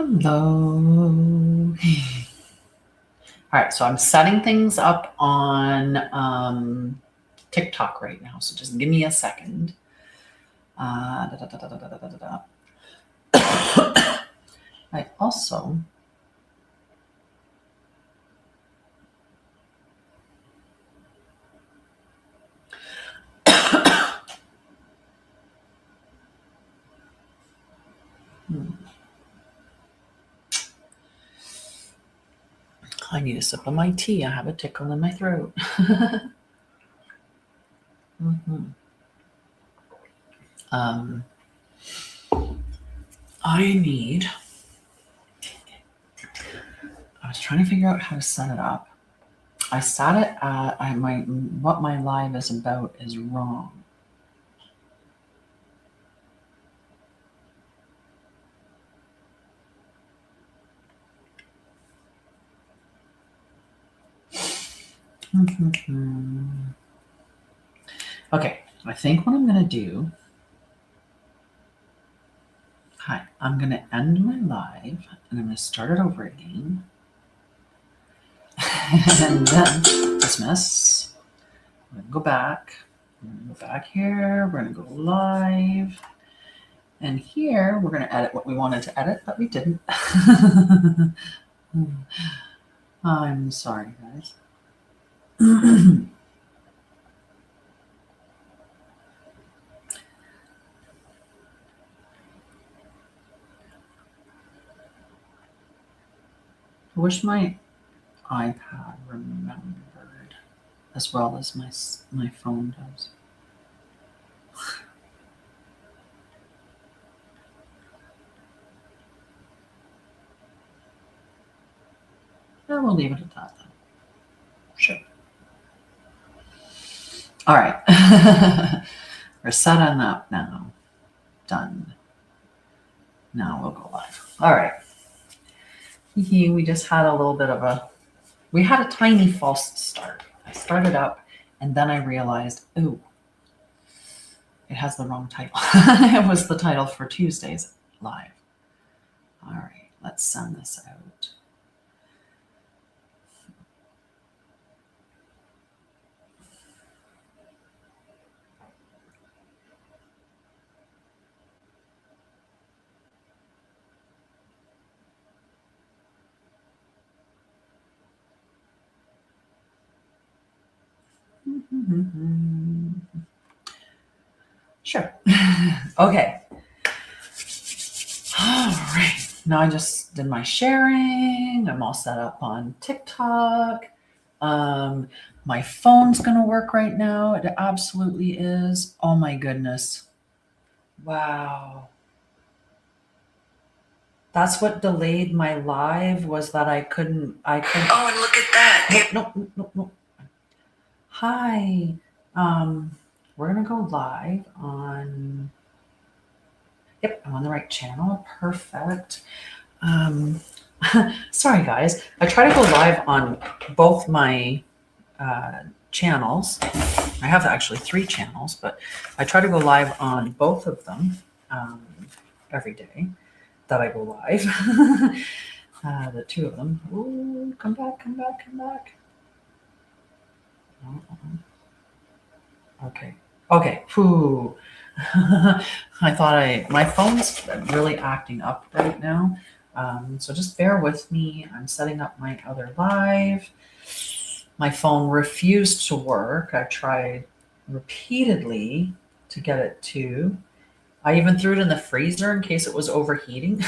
Hello. All right, so I'm setting things up on TikTok right now, so just give me a second. I also I need a sip of my tea. I have a tickle in my throat. I was trying to figure out how to set it up. I sat it at what my live is about is wrong. Okay, I think what I'm going to do. Hi, I'm going to end my live and I'm going to start it over again. And then dismiss. I'm going to go back. We're going to go back here. We're going to go live. And here we're going to edit what we wanted to edit, but we didn't. I'm sorry, guys. I wish my iPad remembered as well as my phone does. Yeah, we'll leave it at that then. Sure. All right. We're set on up now. Done. Now we'll go live. All right. We just had a little bit of we had a tiny false start. I started up and then I realized, oh, it has the wrong title. It was the title for Tuesday's live. All right, let's send this out. Sure. Okay. All right. Now I just did my sharing. I'm all set up on TikTok. My phone's going to work right now. It absolutely is. Oh my goodness. Wow. That's what delayed my live was that I couldn't. Oh, and look at that. No. Hi. We're going to go live on. Yep, I'm on the right channel. Perfect. Sorry, guys. I try to go live on both my channels. I have actually 3 channels, but I try to go live on both of them every day that I go live. The 2 of them. Ooh, come back. Okay. Phew. I thought my phone's really acting up right now. So just bear with me. I'm setting up my other live. My phone refused to work. I tried repeatedly to get it to. I even threw it in the freezer in case it was overheating.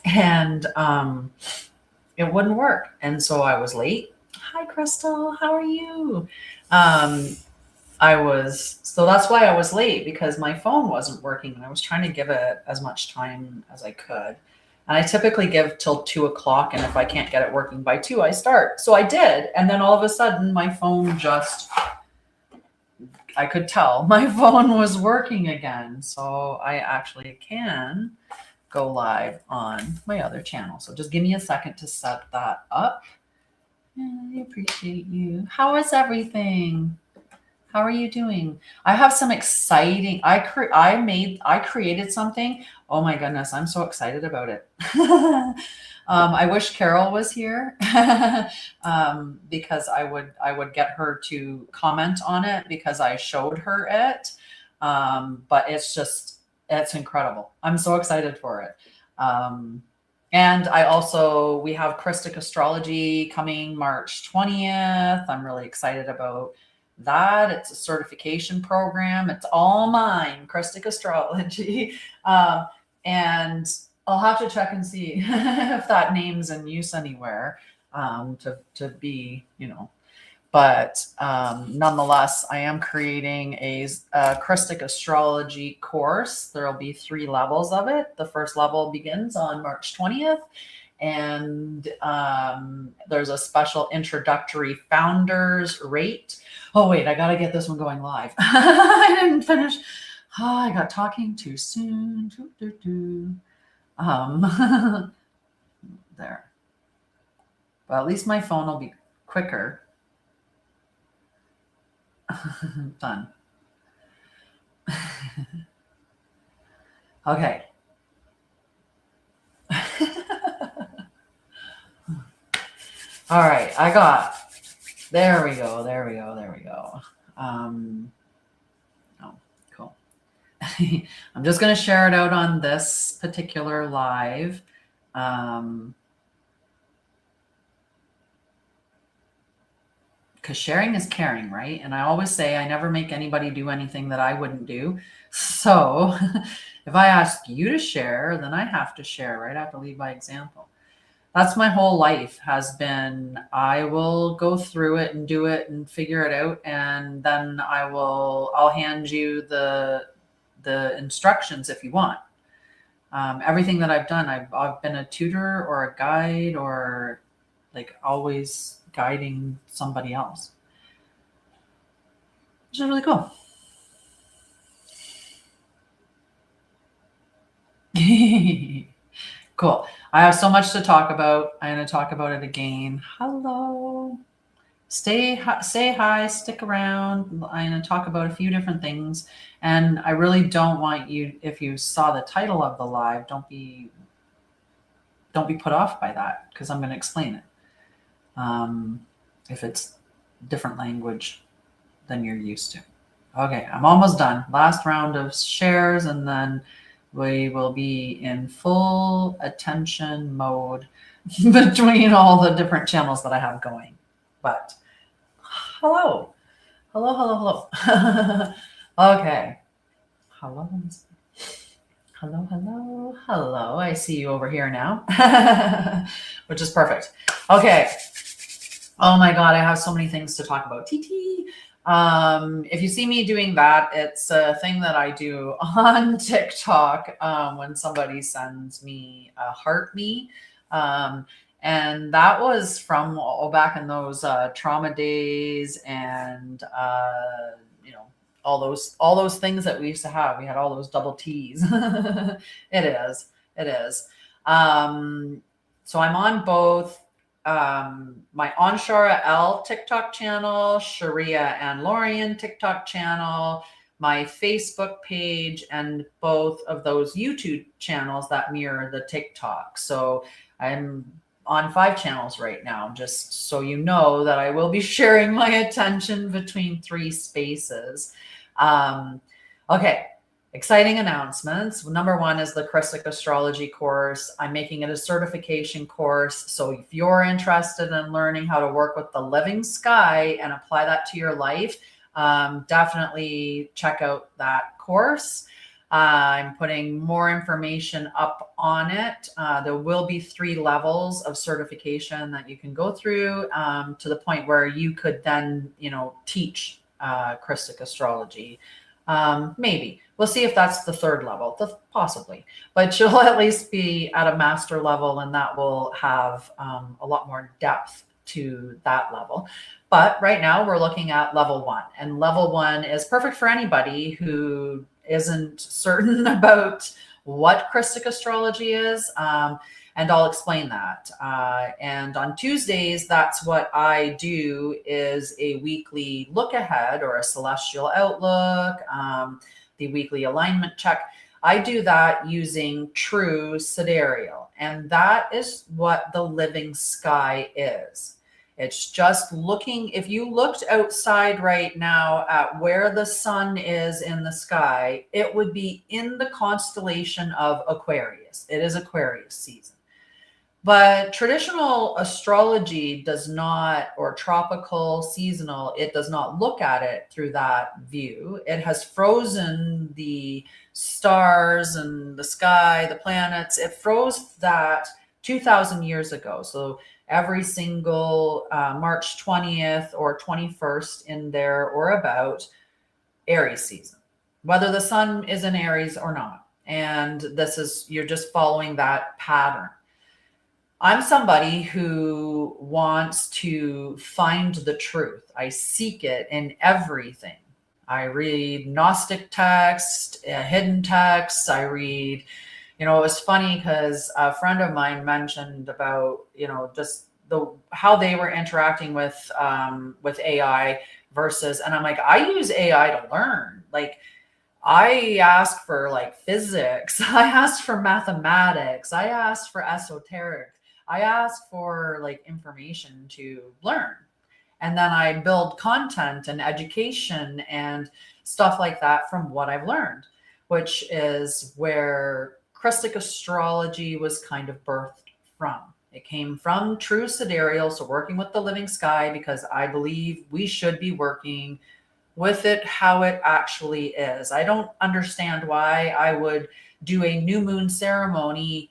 And it wouldn't work. And so I was late. Hi, Crystal. How are you? So that's why I was late, because my phone wasn't working and I was trying to give it as much time as I could. And I typically give till 2 o'clock. And if I can't get it working by 2, I start. So I did. And then all of a sudden my phone I could tell my phone was working again. So I actually can go live on my other channel. So just give me a second to set that up. I appreciate you. How is everything? How are you doing? I have some exciting. I created something. Oh my goodness, I'm so excited about it. I wish Carol was here because I would get her to comment on it because I showed her it. But it's incredible. I'm so excited for it. And we have Christic Astrology coming March 20th. I'm really excited about that. It's a certification program. It's all mine, Christic Astrology. And I'll have to check and see if that name's in use anywhere to be, but nonetheless, I am creating a Christic Astrology course. There will be 3 levels of it. The first level begins on March 20th. And there's a special introductory founders rate. Oh, wait, I got to get this one going live. I didn't finish. Oh, I got talking too soon. There. But at least my phone will be quicker. Done. Okay. All right, there we go. Oh, cool. I'm just going to share it out on this particular live. Because sharing is caring, right? And I always say I never make anybody do anything that I wouldn't do. So if I ask you to share, then I have to share, right? I have to lead by example. That's my whole life has been, I will go through it and do it and figure it out. And then I'll hand you the instructions if you want. Everything that I've done, I've been a tutor or a guide or like always guiding somebody else, which is really cool. Cool. I have so much to talk about. I'm going to talk about it again. Hello. Say hi, stick around. I'm going to talk about a few different things. And I really don't want you, if you saw the title of the live, don't be put off by that because I'm going to explain it. If it's different language than you're used to. Okay, I'm almost done. Last round of shares, and then we will be in full attention mode between all the different channels that I have going. But hello. Okay. Hello. I see you over here now, which is perfect. Okay. Oh my God, I have so many things to talk about. TT. If you see me doing that, it's a thing that I do on TikTok when somebody sends me a heart me. And that was from back in those trauma days and, all those things that we used to have. We had all those double T's. It is. So I'm on both. My Onshara L TikTok channel, Sha'Ryah and Lorian TikTok channel, my Facebook page, and both of those YouTube channels that mirror the TikTok. So I'm on 5 channels right now, just so you know that I will be sharing my attention between 3 spaces. Okay. Exciting announcements. Number 1 is the Christic Astrology course. I'm making it a certification course. So if you're interested in learning how to work with the living sky and apply that to your life, definitely check out that course. I'm putting more information up on it. There will be 3 levels of certification that you can go through to the point where you could then, teach Christic Astrology. Maybe. We'll see if that's the 3rd level, possibly. But you'll at least be at a master level, and that will have a lot more depth to that level. But right now we're looking at level 1. And level 1 is perfect for anybody who isn't certain about what Christic Astrology is. And I'll explain that. And on Tuesdays, that's what I do, is a weekly look ahead or a celestial outlook, the weekly alignment check. I do that using true sidereal. And that is what the living sky is. It's just looking, if you looked outside right now at where the sun is in the sky, it would be in the constellation of Aquarius. It is Aquarius season. But traditional astrology does not, or tropical, seasonal, it does not look at it through that view. It has frozen the stars and the sky, the planets. It froze that 2,000 years ago. So every single March 20th or 21st in there or about Aries season, whether the sun is in Aries or not. And this is, you're just following that pattern. I'm somebody who wants to find the truth. I seek it in everything. I read Gnostic text, hidden texts. I read, it was funny because a friend of mine mentioned about, just how they were interacting with AI versus, and I'm like, I use AI to learn. Like, I ask for like physics. I asked for mathematics. I asked for esoteric. I ask for like information to learn. And then I build content and education and stuff like that from what I've learned, which is where Christic astrology was kind of birthed from. It came from true sidereal, so working with the living sky, because I believe we should be working with it how it actually is. I don't understand why I would do a new moon ceremony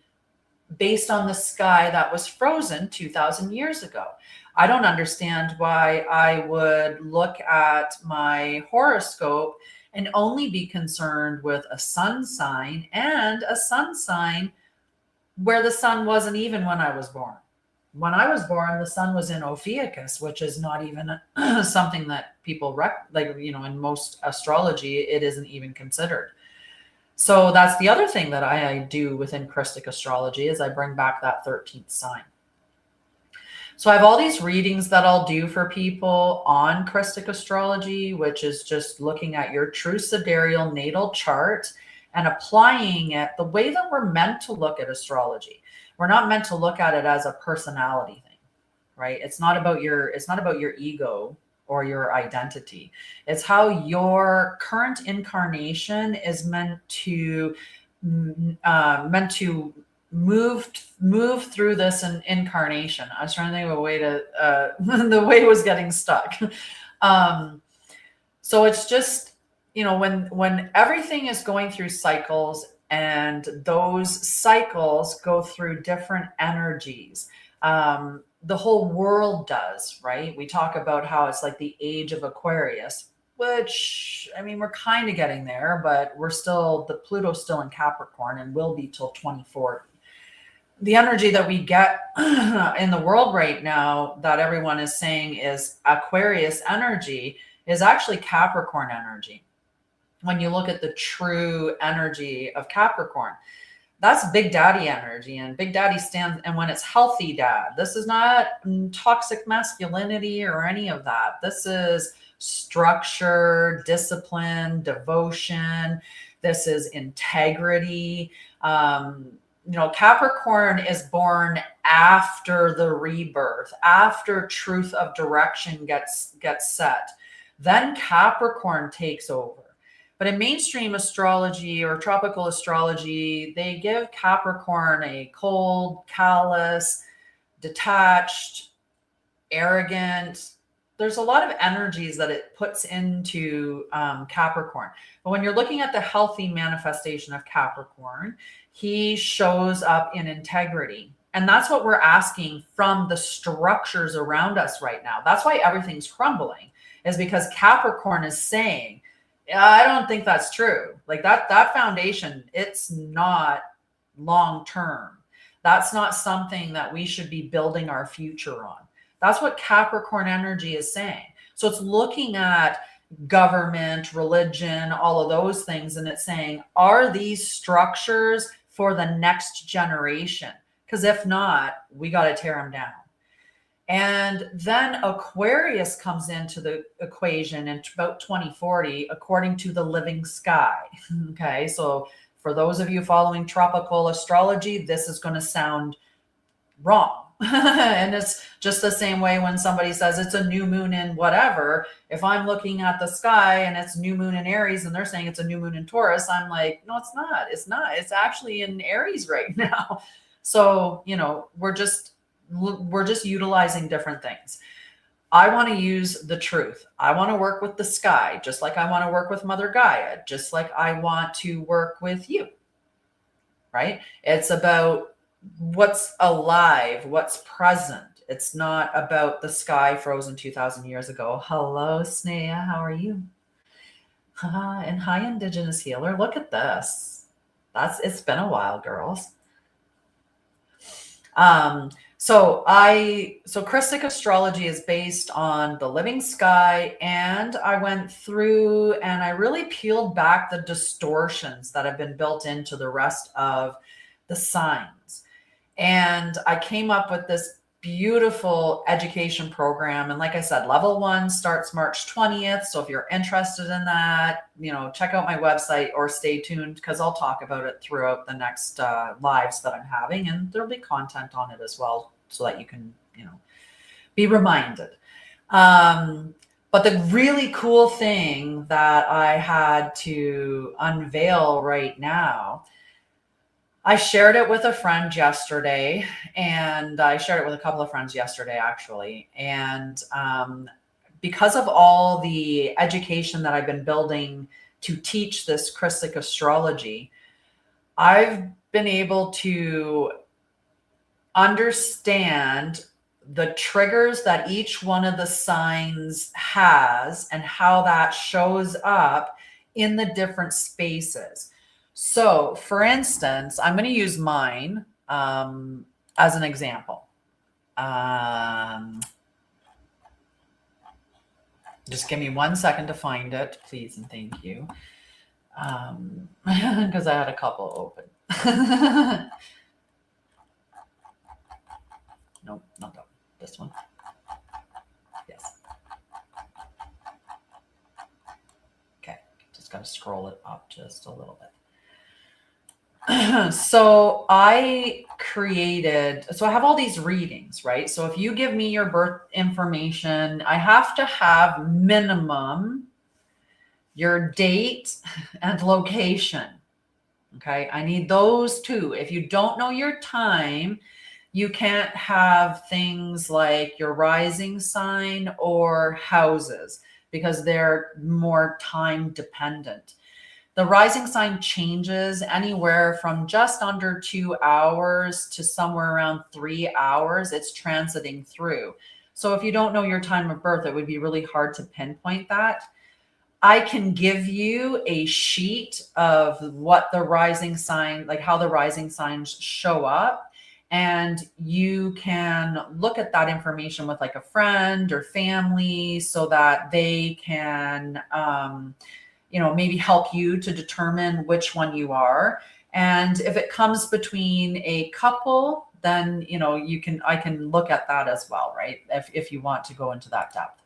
based on the sky that was frozen 2,000 years ago. I don't understand why I would look at my horoscope and only be concerned with a sun sign, and a sun sign where the sun wasn't even when I was born. When I was born, the sun was in Ophiuchus, which is not even something that people in most astrology, it isn't even considered. So that's the other thing that I do within Christic astrology, is I bring back that 13th sign. So I have all these readings that I'll do for people on Christic astrology, which is just looking at your true sidereal natal chart and applying it the way that we're meant to look at astrology. We're not meant to look at it as a personality thing, right? It's not about your ego or your identity. It's how your current incarnation is meant to move through this incarnation. I was trying to think of a way to the way it was getting stuck. So it's just, when everything is going through cycles, and those cycles go through different energies. The whole world does, right? We talk about how it's like the age of Aquarius, which, we're kind of getting there, but the Pluto's still in Capricorn and will be till 2040. The energy that we get in the world right now that everyone is saying is Aquarius energy is actually Capricorn energy. When you look at the true energy of Capricorn, that's Big Daddy energy, and Big Daddy stands, and when it's healthy dad, this is not toxic masculinity or any of that. This is structure, discipline, devotion. This is integrity. Capricorn is born after the rebirth, after truth of direction gets set. Then Capricorn takes over. But in mainstream astrology or tropical astrology, they give Capricorn a cold, callous, detached, arrogant. There's a lot of energies that it puts into Capricorn. But when you're looking at the healthy manifestation of Capricorn, he shows up in integrity. And that's what we're asking from the structures around us right now. That's why everything's crumbling, is because Capricorn is saying, I don't think that's true. Like that foundation, it's not long-term. That's not something that we should be building our future on. That's what Capricorn energy is saying. So it's looking at government, religion, all of those things. And it's saying, are these structures for the next generation? Because if not, we got to tear them down. And then Aquarius comes into the equation in about 2040, according to the living sky. Okay, so for those of you following tropical astrology, this is going to sound wrong. And it's just the same way when somebody says it's a new moon in whatever. If I'm looking at the sky and it's new moon in Aries and they're saying it's a new moon in Taurus, I'm like, no, it's not. It's not. It's actually in Aries right now. So, you know, we're just utilizing different things. I want to use the truth. I want to work with the sky, just like I want to work with Mother Gaia, just like I want to work with you, right? It's about what's alive, what's present. It's not about the sky frozen 2,000 years ago. Hello, Sha'Ryah, how are you? And hi, Indigenous Healer. Look at this. It's been a while, girls. So Christic astrology is based on the living sky, and I went through and I really peeled back the distortions that have been built into the rest of the signs. And I came up with this beautiful education program. And like I said, level 1 starts March 20th. So if you're interested in that, you know, check out my website or stay tuned, because I'll talk about it throughout the next lives that I'm having. And there'll be content on it as well, so that you can, you know, be reminded. But the really cool thing that I had to unveil right now, I shared it with a friend yesterday, and I shared it with a couple of friends yesterday, actually. And because of all the education that I've been building to teach this Christic astrology, I've been able to understand the triggers that each one of the signs has and how that shows up in the different spaces. So, for instance, I'm going to use mine as an example. Just give me 1 second to find it, please, and thank you. Because I had a couple open. Nope, not that one. This one. Yes. Okay, just got to scroll it up just a little bit. So I have all these readings, right? So if you give me your birth information, I have to have minimum your date and location. Okay, I need those two. If you don't know your time, you can't have things like your rising sign or houses, because they're more time dependent. The rising sign changes anywhere from just under 2 hours to somewhere around 3 hours. It's transiting through. So if you don't know your time of birth, it would be really hard to pinpoint that. I can give you a sheet of what the rising sign, like how the rising signs show up. And you can look at that information with like a friend or family, so that they can, you know, maybe help you to determine which one you are. And if it comes between a couple, then, you know, I can look at that as well, right? If you want to go into that depth.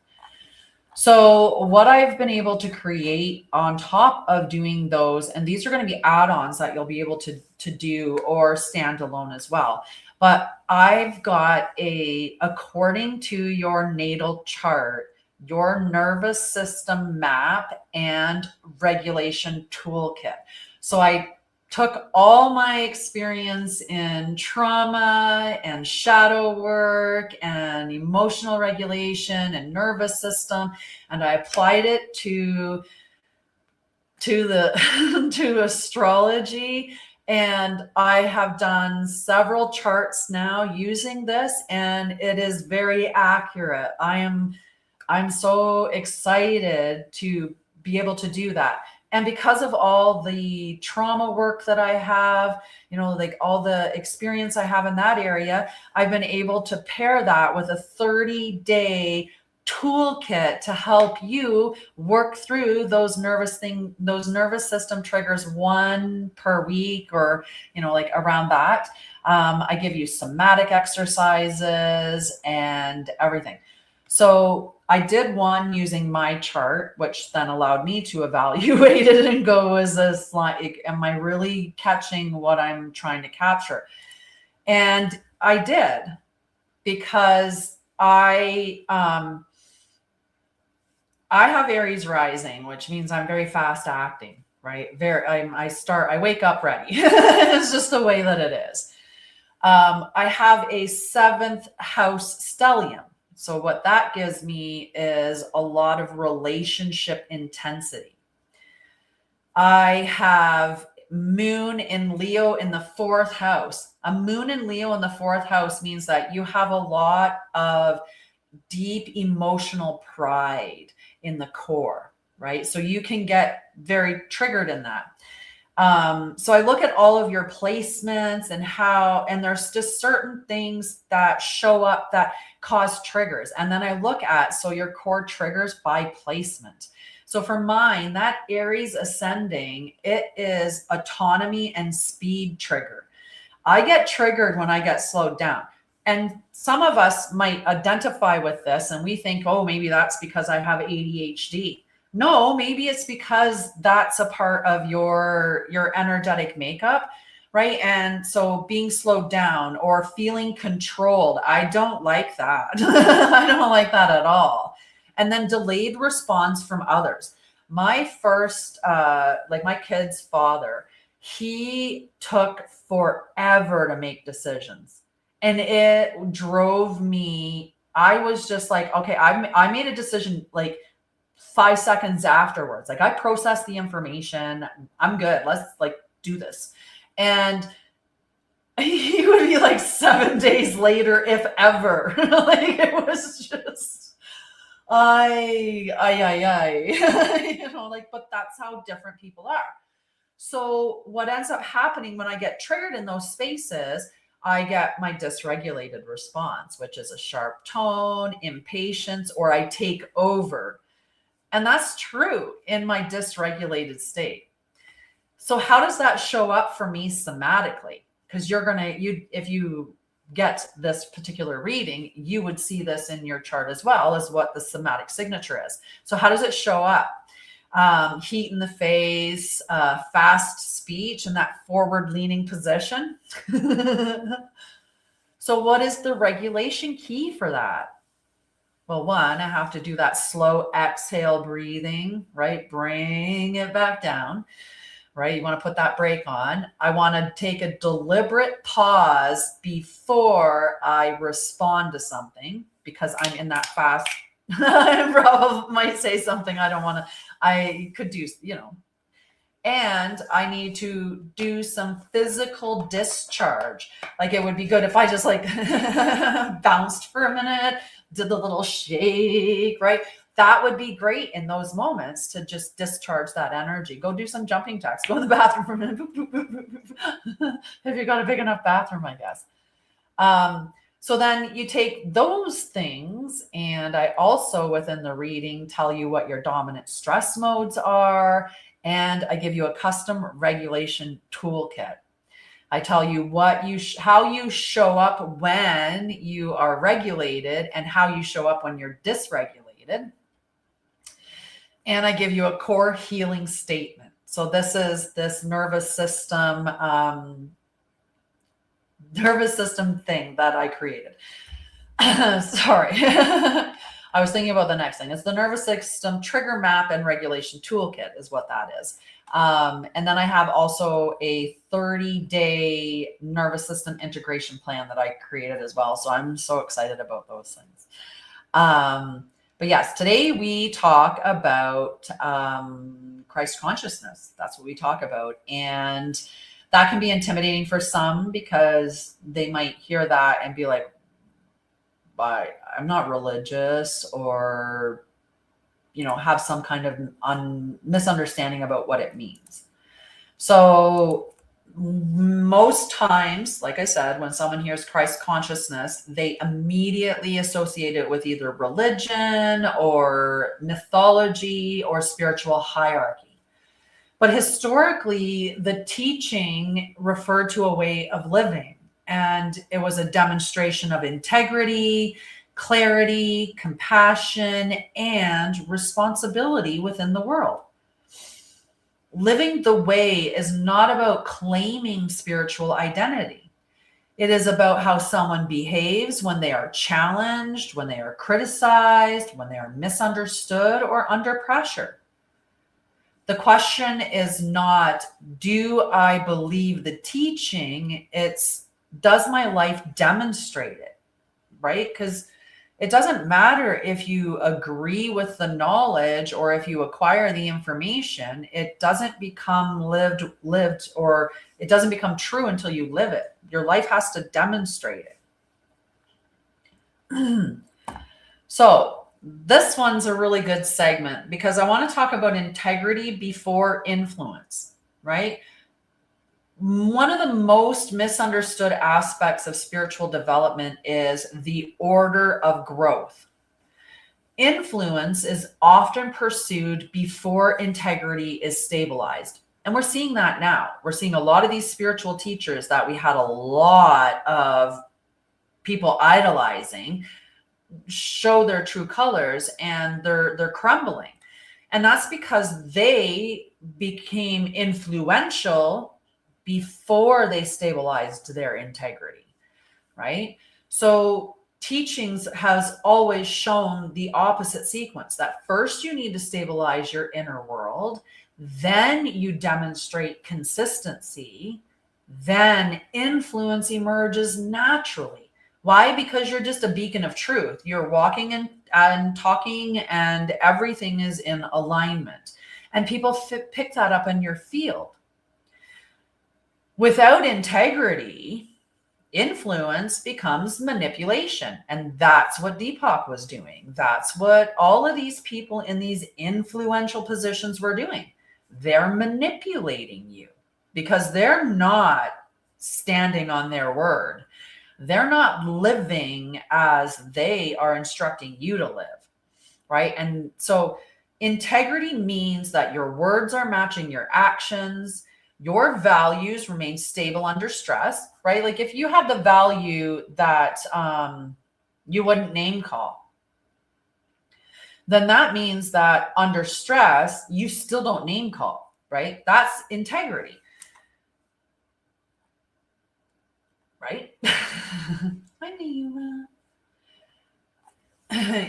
So what I've been able to create on top of doing those, and these are going to be add-ons that you'll be able to do or standalone as well. But I've got according to your natal chart, your nervous system map and regulation toolkit. So I took all my experience in trauma and shadow work and emotional regulation and nervous system, and I applied it to to astrology. And I have done several charts now using this, and it is very accurate. I'm so excited to be able to do that. And because of all the trauma work that I have, you know, like all the experience I have in that area, I've been able to pair that with a 30-day toolkit to help you work through those nervous system triggers, 1 per week, or, you know, like around that. I give you somatic exercises and everything. So I did one using my chart, which then allowed me to evaluate it and go, is this like, am I really catching what I'm trying to capture? And I did, because I have Aries rising, which means I'm very fast acting, right? I wake up ready. It's just the way that it is. I have a 7th house stellium. So what that gives me is a lot of relationship intensity. I have moon in Leo in the 4th house. A moon in Leo in the 4th house means that you have a lot of deep emotional pride in the core, right? So you can get very triggered in that. So I look at all of your placements and there's just certain things that show up that cause triggers. And then I look at, so your core triggers by placement. So for mine, that Aries ascending, it is autonomy and speed trigger. I get triggered when I get slowed down. And some of us might identify with this and we think, oh, maybe that's because I have ADHD. No, maybe it's because that's a part of your energetic makeup, right? And so being slowed down or feeling controlled, I don't like that. I don't like that at all. And then delayed response from others. My first, like my kid's father, he took forever to make decisions. And it drove me, I was just like, okay, I made a decision like 5 seconds afterwards. Like I processed the information. I'm good. Let's like do this. And he would be like 7 days later, if ever. Like it was just, I, you know, like, but that's how different people are. So what ends up happening when I get triggered in those spaces, I get my dysregulated response, which is a sharp tone, impatience, or I take over. And that's true in my dysregulated state. So how does that show up for me somatically? Because if you get this particular reading, you would see this in your chart as well as what the somatic signature is. So how does it show up? Heat in the face, fast speech, and that forward leaning position. So what is the regulation key for that? Well, one, I have to do that slow exhale breathing, right? Bring it back down, right? You want to put that brake on. I want to take a deliberate pause before I respond to something because I'm in that fast. I probably might say something I don't want to, I could do, you know, and I need to do some physical discharge. Like it would be good if I just like bounced for a minute, did the little shake, right? That would be great in those moments to just discharge that energy. Go do some jumping jacks, go in the bathroom for a minute. If you got a big enough bathroom, I guess. So then you take those things, and I also within the reading tell you what your dominant stress modes are, and I give you a custom regulation toolkit. I tell you how you show up when you are regulated and how you show up when you're dysregulated. And I give you a core healing statement. So this is this nervous system thing that I created. Sorry. I was thinking about the next thing. It's the nervous system trigger map and regulation toolkit is what that is. And then I have also a 30-day nervous system integration plan that I created as well. So I'm so excited about those things. But yes, today we talk about Christ consciousness. That's what we talk about. And that can be intimidating for some because they might hear that and be like, I'm not religious, or, you know, have some kind of misunderstanding about what it means. So most times, like I said, when someone hears Christ consciousness, they immediately associate it with either religion or mythology or spiritual hierarchy. But historically, the teaching referred to a way of living. And it was a demonstration of integrity, clarity, compassion, and responsibility within the world. Living the way is not about claiming spiritual identity. It is about how someone behaves when they are challenged, when they are criticized, when they are misunderstood, or under pressure. The question is not, do I believe the teaching? It's, does my life demonstrate it? Right? Because it doesn't matter if you agree with the knowledge or if you acquire the information, it doesn't become lived, or it doesn't become true until you live it. Your life has to demonstrate it. So this one's a really good segment because I want to talk about integrity before influence, right? One of the most misunderstood aspects of spiritual development is the order of growth. Influence is often pursued before integrity is stabilized. And we're seeing that now. We're seeing a lot of these spiritual teachers that we had a lot of people idolizing show their true colors, and they're crumbling. And that's because they became influential before they stabilized their integrity, right? So teachings has always shown the opposite sequence, that first you need to stabilize your inner world, then you demonstrate consistency, then influence emerges naturally. Why? Because you're just a beacon of truth. You're walking and talking, and everything is in alignment. And people pick that up in your field. Without integrity, influence becomes manipulation. And that's what Deepak was doing. That's what all of these people in these influential positions were doing. They're manipulating you because they're not standing on their word. They're not living as they are instructing you to live, right? And so integrity means that your words are matching your actions. Your values remain stable under stress, right? Like if you have the value that you wouldn't name call, then that means that under stress, you still don't name call, right? That's integrity, right? I knew.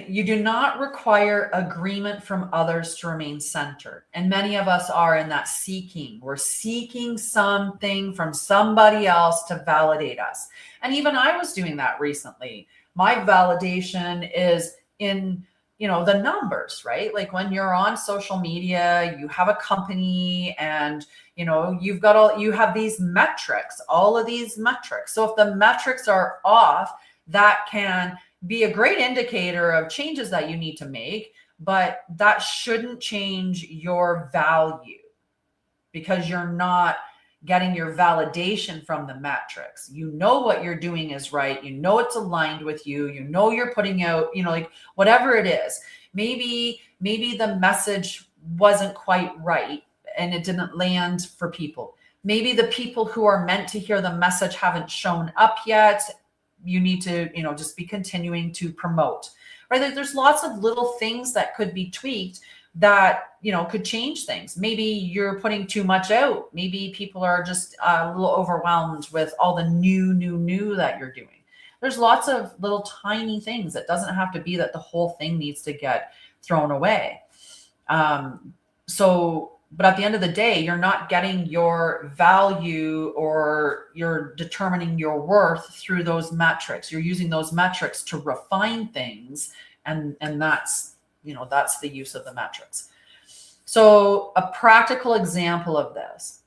You do not require agreement from others to remain centered. And many of us are in that seeking. We're seeking something from somebody else to validate us. And even I was doing that recently. My validation is in, the numbers, right? Like when you're on social media, you have a company and, you have these metrics, all of these metrics. So if the metrics are off, that can be a great indicator of changes that you need to make, but that shouldn't change your value because you're not getting your validation from the metrics. You know what you're doing is right. You know it's aligned with you. You know you're putting out, like whatever it is. Maybe the message wasn't quite right and it didn't land for people. Maybe the people who are meant to hear the message haven't shown up yet. You need to, just be continuing to promote, right? There's lots of little things that could be tweaked that, could change things. Maybe you're putting too much out. Maybe people are just a little overwhelmed with all the new that you're doing. There's lots of little tiny things. It doesn't have to be that the whole thing needs to get thrown away. But at the end of the day, you're not getting your value or you're determining your worth through those metrics. You're using those metrics to refine things. And that's, that's the use of the metrics. So a practical example of this,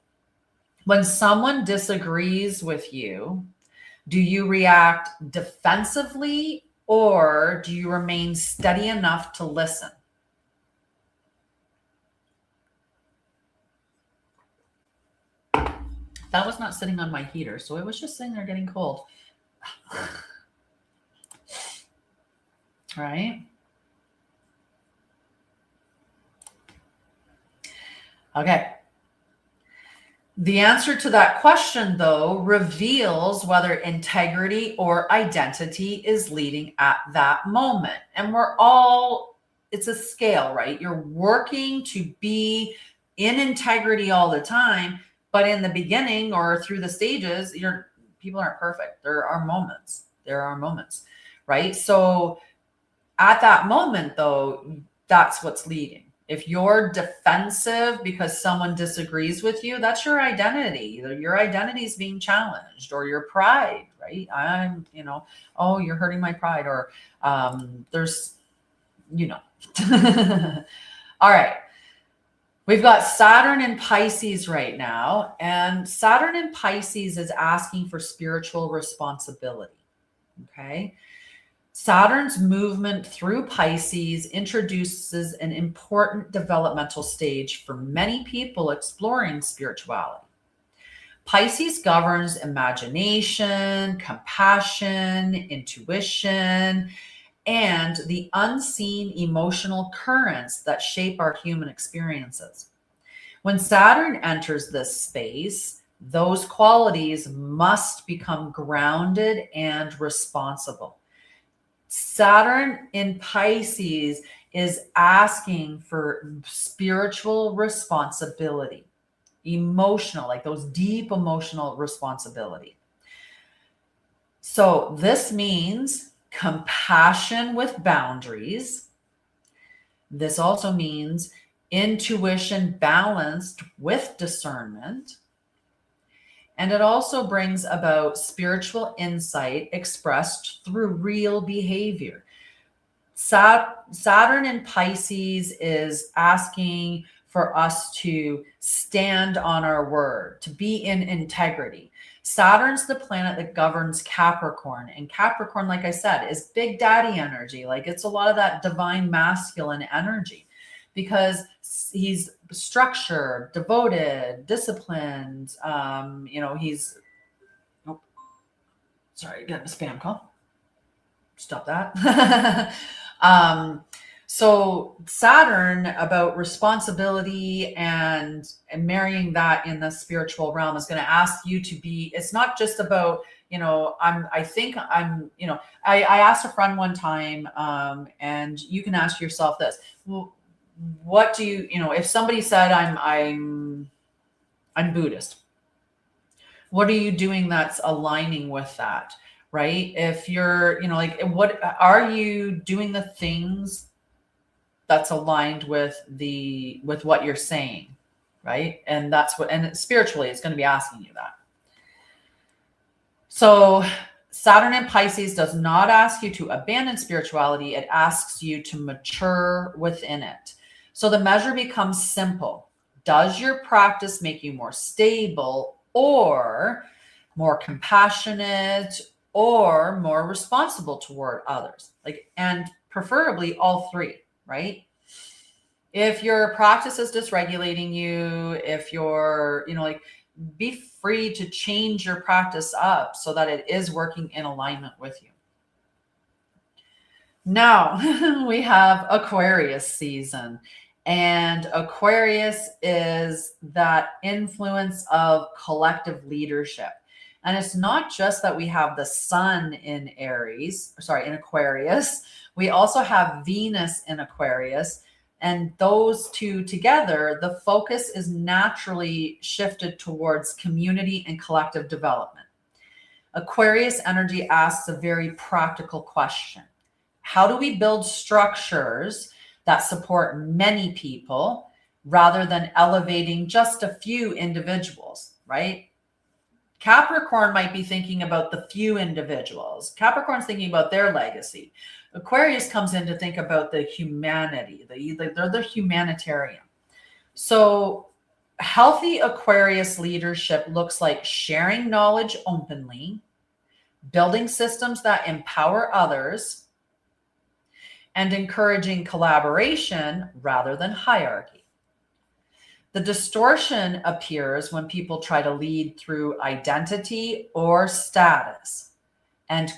when someone disagrees with you, do you react defensively or do you remain steady enough to listen? That was not sitting on my heater, so it was just sitting there getting cold. Right? Okay. The answer to that question, though, reveals whether integrity or identity is leading at that moment. And it's a scale, right? You're working to be in integrity all the time, but in the beginning or through the stages, people aren't perfect. There are moments, right? So at that moment, though, that's what's leading. If you're defensive because someone disagrees with you, that's your identity. Either your identity is being challenged or your pride, right? Oh, you're hurting my pride, or there's, All right. We've got Saturn in Pisces right now, and Saturn in Pisces is asking for spiritual responsibility. Okay. Saturn's movement through Pisces introduces an important developmental stage for many people exploring spirituality. Pisces governs imagination, compassion, intuition, and the unseen emotional currents that shape our human experiences. When Saturn enters this space, those qualities must become grounded and responsible. Saturn in Pisces is asking for spiritual responsibility, emotional, like those deep emotional responsibility. So this means compassion with boundaries. This also means intuition balanced with discernment. And it also brings about spiritual insight expressed through real behavior. Saturn in Pisces is asking for us to stand on our word, to be in integrity. Saturn's the planet that governs Capricorn. And Capricorn, like I said, is big daddy energy. Like it's a lot of that divine masculine energy because he's structured, devoted, disciplined. He's, sorry, getting a spam call. Stop that. So Saturn, about responsibility and marrying that in the spiritual realm, is going to ask you to be, it's not just about, I asked a friend one time, and you can ask yourself this, well, what do you, if somebody said I'm Buddhist, what are you doing that's aligning with that? Right? If you're, what are you doing the things that's aligned with what you're saying, right? And and spiritually, it's going to be asking you that. So Saturn in Pisces does not ask you to abandon spirituality. It asks you to mature within it. So the measure becomes simple. Does your practice make you more stable or more compassionate or more responsible toward others? And preferably all three, right? If your practice is dysregulating you, if you're, be free to change your practice up so that it is working in alignment with you. Now we have Aquarius season, and Aquarius is that influence of collective leadership. And it's not just that we have the sun in Aquarius. We also have Venus in Aquarius. And those two together, the focus is naturally shifted towards community and collective development. Aquarius energy asks a very practical question. How do we build structures that support many people rather than elevating just a few individuals, right? Capricorn might be thinking about the few individuals. Capricorn's thinking about their legacy. Aquarius comes in to think about the humanity. They're the humanitarian. So healthy Aquarius leadership looks like sharing knowledge openly, building systems that empower others, and encouraging collaboration rather than hierarchy. The distortion appears when people try to lead through identity or status. and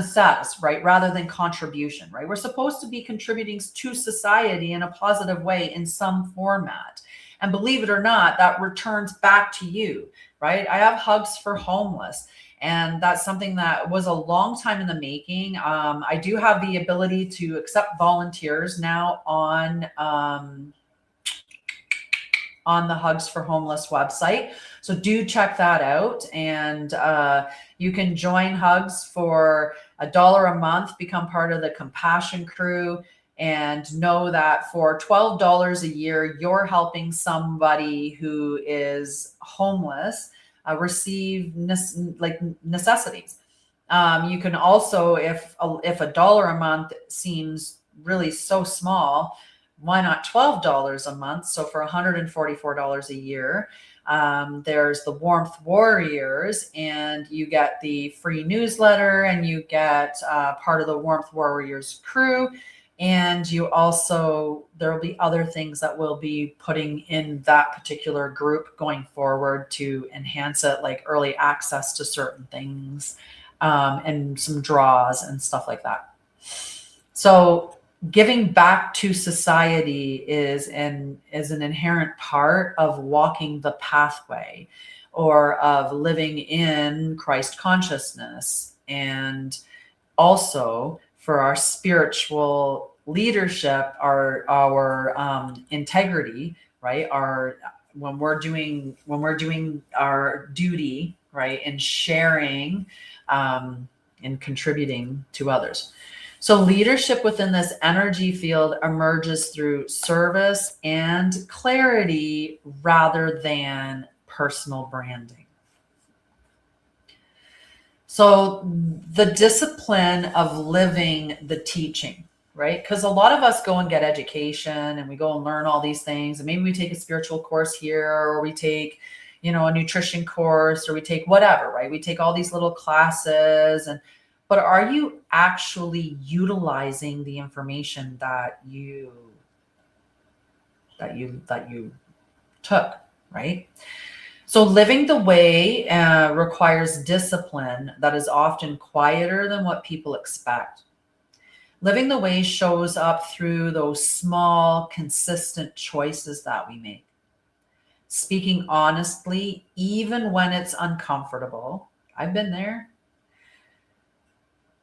status, right? Rather than contribution, right? We're supposed to be contributing to society in a positive way in some format. And believe it or not, that returns back to you, right? I have hugs for homeless. And that's something that was a long time in the making. I do have the ability to accept volunteers now on the Hugs for Homeless website. So do check that out. And you can join Hugs for $1 a month, become part of the compassion crew, and know that for $12 a year, you're helping somebody who is homeless receive necessities. You can also, if $1 a month seems really so small, why not $12 a month? So for $144 a year, there's the Warmth Warriors, and you get the free newsletter, and you get part of the Warmth Warriors crew. And you also, there'll be other things that we'll be putting in that particular group going forward to enhance it, like early access to certain things, and some draws and stuff like that. So giving back to society is an inherent part of walking the pathway, or of living in Christ consciousness. And also for our spiritual leadership, our integrity, right? When we're doing our duty, right, and sharing and contributing to others. So leadership within this energy field emerges through service and clarity rather than personal branding. So the discipline of living the teaching, right? Because a lot of us go and get education, and we go and learn all these things, and maybe we take a spiritual course here, or we take, a nutrition course, or we take whatever, right? We take all these little classes, but are you actually utilizing the information that you took, right? So living the way requires discipline that is often quieter than what people expect. Living the way shows up through those small, consistent choices that we make. Speaking honestly, even when it's uncomfortable. I've been there.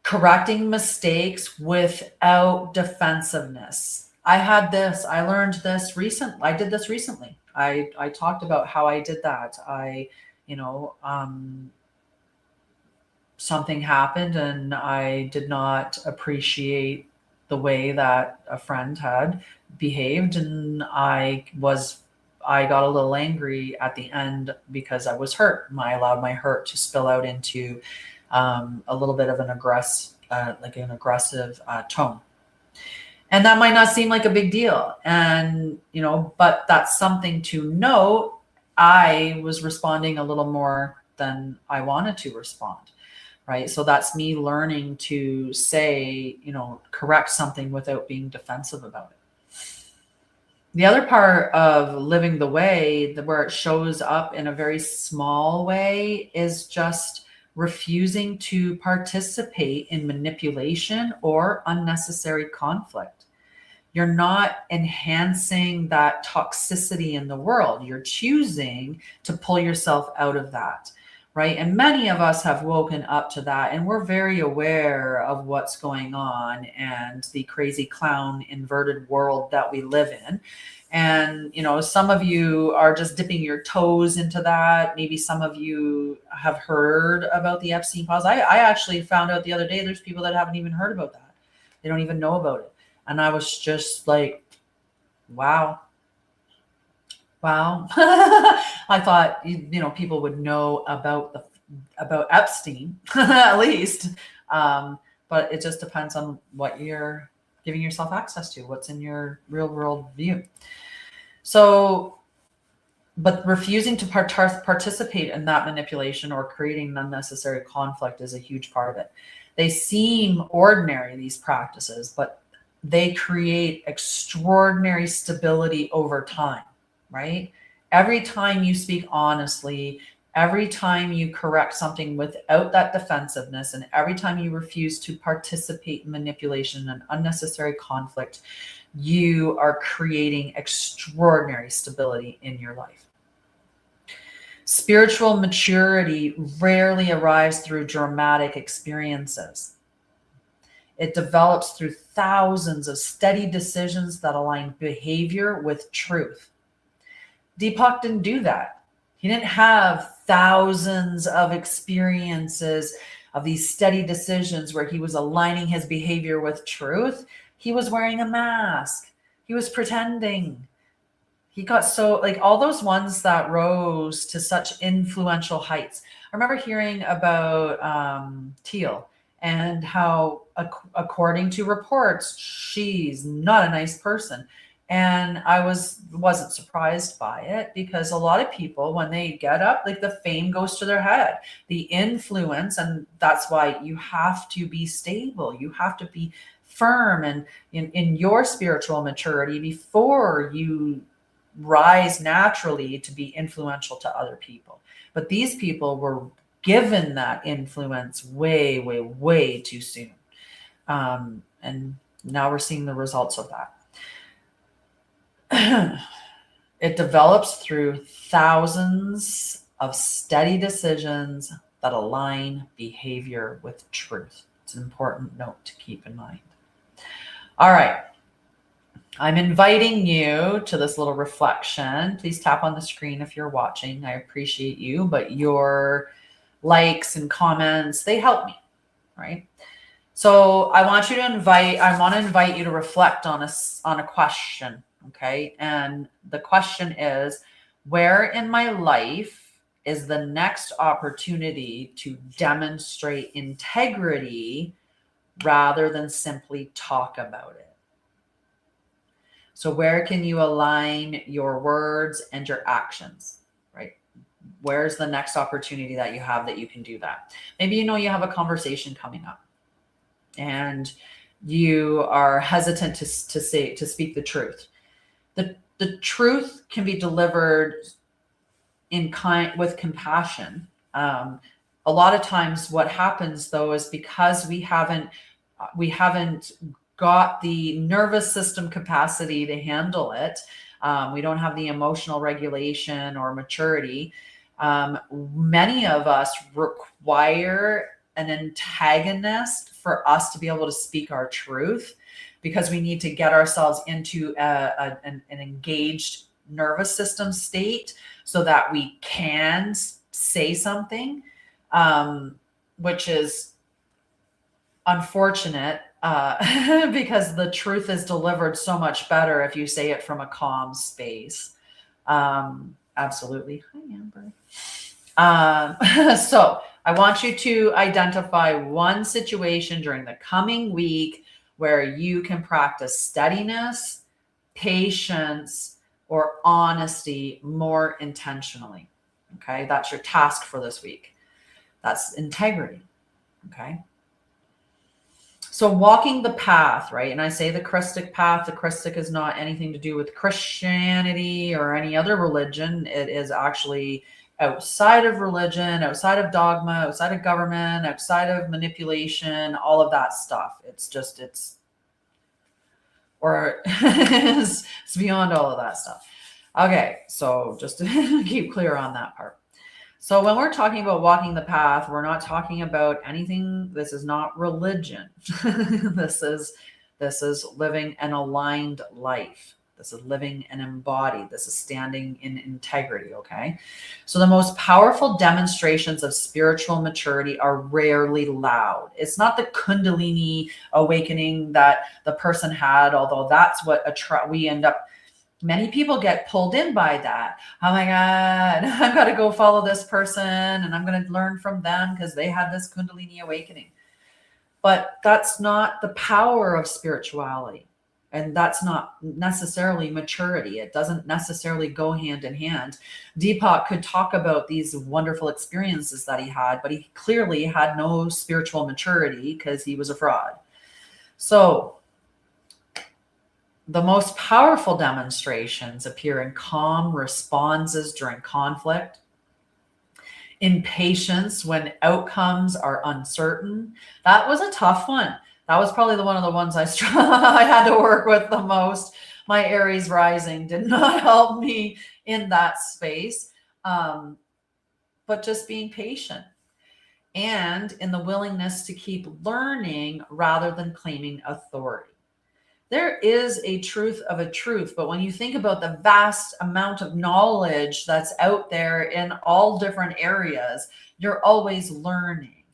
Correcting mistakes without defensiveness. I learned this recently. I did this recently. I talked about how I did that. Something happened, and I did not appreciate the way that a friend had behaved. And I got a little angry at the end because I was hurt. I allowed my hurt to spill out into a little bit of an aggressive tone. And that might not seem like a big deal. And, but that's something to note. I was responding a little more than I wanted to respond, right? So that's me learning to say, correct something without being defensive about it. The other part of living the way, where it shows up in a very small way, is just refusing to participate in manipulation or unnecessary conflict. You're not enhancing that toxicity in the world. You're choosing to pull yourself out of that, right? And many of us have woken up to that, and we're very aware of what's going on and the crazy clown inverted world that we live in. And, some of you are just dipping your toes into that. Maybe some of you have heard about the Epstein files. I actually found out the other day, there's people that haven't even heard about that. They don't even know about it. And I was just like, wow. I thought, people would know about Epstein at least. But it just depends on what you're giving yourself access to, what's in your real world view. So, but refusing to participate in that manipulation or creating unnecessary conflict is a huge part of it. They seem ordinary, these practices, but they create extraordinary stability over time, right? Every time you speak honestly, every time you correct something without that defensiveness, and every time you refuse to participate in manipulation and unnecessary conflict, you are creating extraordinary stability in your life. Spiritual maturity rarely arrives through dramatic experiences. It develops through thousands of steady decisions that align behavior with truth. Deepak didn't do that. He didn't have thousands of experiences of these steady decisions where he was aligning his behavior with truth. He was wearing a mask. He was pretending. He got so, like, all those ones that rose to such influential heights. I remember hearing about Teal and how, according to reports, she's not a nice person. And I wasn't surprised by it, because a lot of people, when they get up, like, the fame goes to their head, the influence, and that's why you have to be stable. You have to be firm and in your spiritual maturity before you rise naturally to be influential to other people. But these people were given that influence way, way, way too soon. And now we're seeing the results of that. It develops through thousands of steady decisions that align behavior with truth. It's an important note to keep in mind. All right. I'm inviting you to this little reflection. Please tap on the screen if you're watching. I appreciate you, but your likes and comments, they help me, right? So I want to invite you to reflect on a question, okay? And the question is, where in my life is the next opportunity to demonstrate integrity rather than simply talk about it? So where can you align your words and your actions, right? Where's the next opportunity that you have that you can do that? Maybe you have a conversation coming up and you are hesitant to speak the truth. The truth can be delivered with compassion. A lot of times what happens though is because we haven't got the nervous system capacity to handle it. We don't have the emotional regulation or maturity. Many of us require an antagonist for us to be able to speak our truth, because we need to get ourselves into an engaged nervous system state so that we can say something, which is unfortunate. Because the truth is delivered so much better if you say it from a calm space. Absolutely. Hi, Amber. So I want you to identify one situation during the coming week where you can practice steadiness, patience, or honesty more intentionally. Okay, that's your task for this week. That's integrity. Okay. So walking the path, right? And I say the Christic path. The Christic is not anything to do with Christianity or any other religion. It is actually outside of religion, outside of dogma, outside of government, outside of manipulation, all of that stuff. It's beyond all of that stuff. Okay, so just to keep clear on that part. So when we're talking about walking the path, we're not talking about anything. This is not religion. This is living an aligned life. This is living and embodied. This is standing in integrity, okay? So the most powerful demonstrations of spiritual maturity are rarely loud. It's not the Kundalini awakening that the person had, although that's what we end up. Many people get pulled in by that. Oh my God, I've got to go follow this person and I'm going to learn from them because they had this Kundalini awakening. But that's not the power of spirituality. And that's not necessarily maturity. It doesn't necessarily go hand in hand. Deepak could talk about these wonderful experiences that he had, but he clearly had no spiritual maturity because he was a fraud. So the most powerful demonstrations appear in calm responses during conflict, Impatience when outcomes are uncertain. That was a tough one. That was probably one of the ones I had to work with the most. My Aries rising did not help me in that space. But just being patient and in the willingness to keep learning rather than claiming authority. There is a truth of a truth, but when you think about the vast amount of knowledge that's out there in all different areas, you're always learning.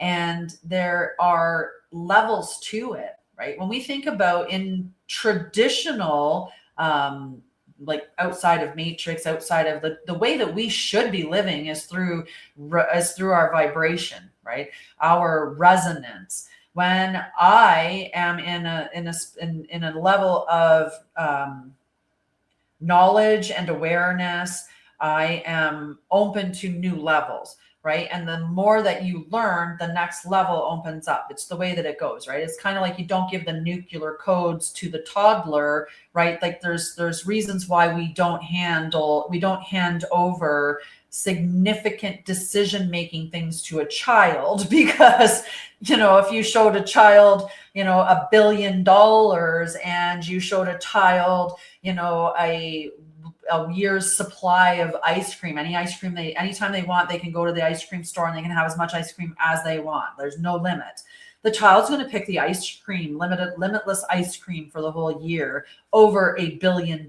And there are levels to it, right? When we think about in traditional, like outside of matrix, outside of the way that we should be living is through our vibration, right? Our resonance. When I am in a level of knowledge and awareness, I am open to new levels, right? And the more that you learn, the next level opens up. It's the way that it goes, right? It's kind of like you don't give the nuclear codes to the toddler, right? Like there's reasons why we don't hand over significant decision-making things to a child, because, if you showed a child, $1 billion and you showed a child, a year's supply of ice cream, anytime they want, they can go to the ice cream store and they can have as much ice cream as they want. There's no limit. The child's going to pick the ice cream, limitless ice cream for the whole year over $1 billion,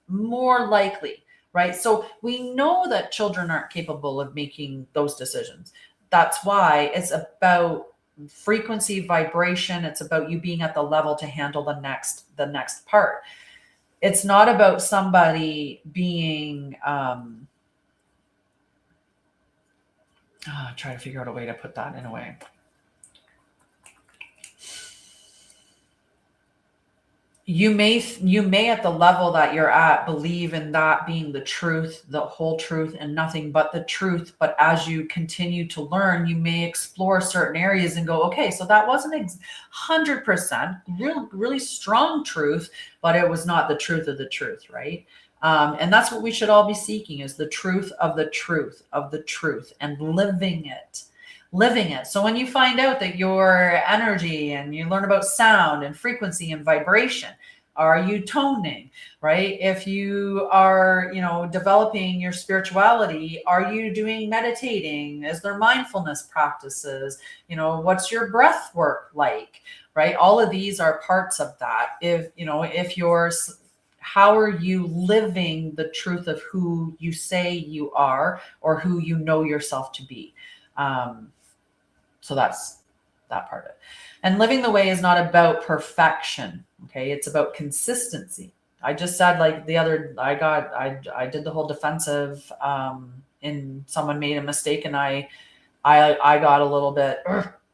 more likely, right? So we know that children aren't capable of making those decisions. That's why it's about frequency, vibration. It's about you being at the level to handle the next part. It's not about somebody being, try to figure out a way to put that in a way. You may at the level that you're at believe in that being the truth, the whole truth, and nothing but the truth. But as you continue to learn, you may explore certain areas and go, okay, so that wasn't 100% really strong truth, but it was not the truth of the truth, right? And that's what we should all be seeking, is the truth of the truth of the truth, and living it. So when you find out that your energy, and you learn about sound and frequency and vibration, are you toning, right? If you are, developing your spirituality, are you doing meditating? Is there mindfulness practices? What's your breath work like, right? All of these are parts of that. How are you living the truth of who you say you are, or who you know yourself to be? So that's that part of it. And living the way is not about perfection. Okay. It's about consistency. I just said, like I did the whole defensive, and someone made a mistake, and I got a little bit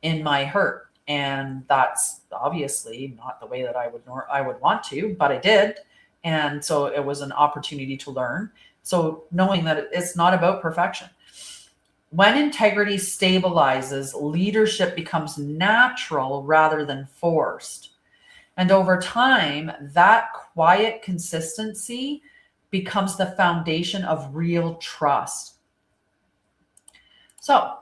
in my hurt, and that's obviously not the way that I would want to, but I did. And so it was an opportunity to learn. So knowing that it's not about perfection. When integrity stabilizes, leadership becomes natural rather than forced. And over time, that quiet consistency becomes the foundation of real trust. So,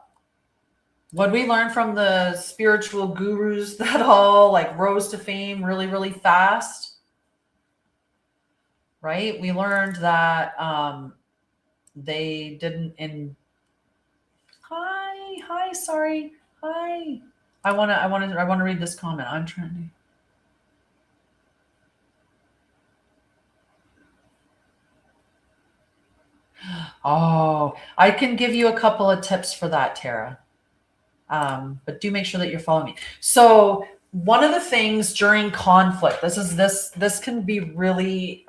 what we learned from the spiritual gurus that all rose to fame really, really fast, right? We learned that they didn't Hi, sorry. Hi. I want to read this comment. I'm trying to. Oh, I can give you a couple of tips for that, Tara. But do make sure that you're following me. So one of the things during conflict, this can be really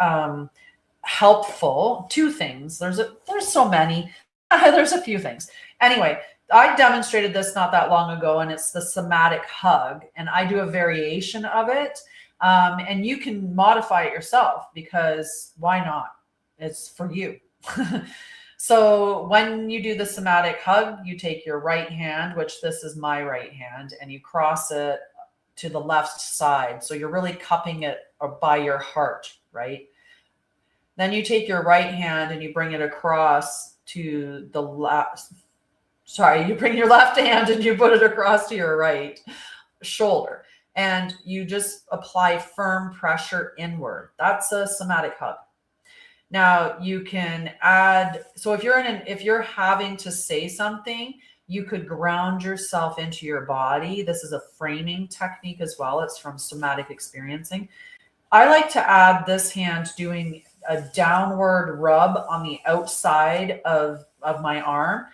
helpful. Two things. There's so many. There's a few things. Anyway, I demonstrated this not that long ago, and it's the somatic hug, and I do a variation of it. And you can modify it yourself, because why not? It's for you. So when you do the somatic hug, you take your right hand, which this is my right hand, and you cross it to the left side. So you're really cupping it by your heart, right? Then you take your right hand and you bring it across to the left. Sorry, you bring your left hand and you put it across to your right shoulder. And you just apply firm pressure inward. That's a somatic hug. Now you can add, so if you're having to say something, you could ground yourself into your body. This is a framing technique as well. It's from somatic experiencing. I like to add this hand doing a downward rub on the outside of my arm.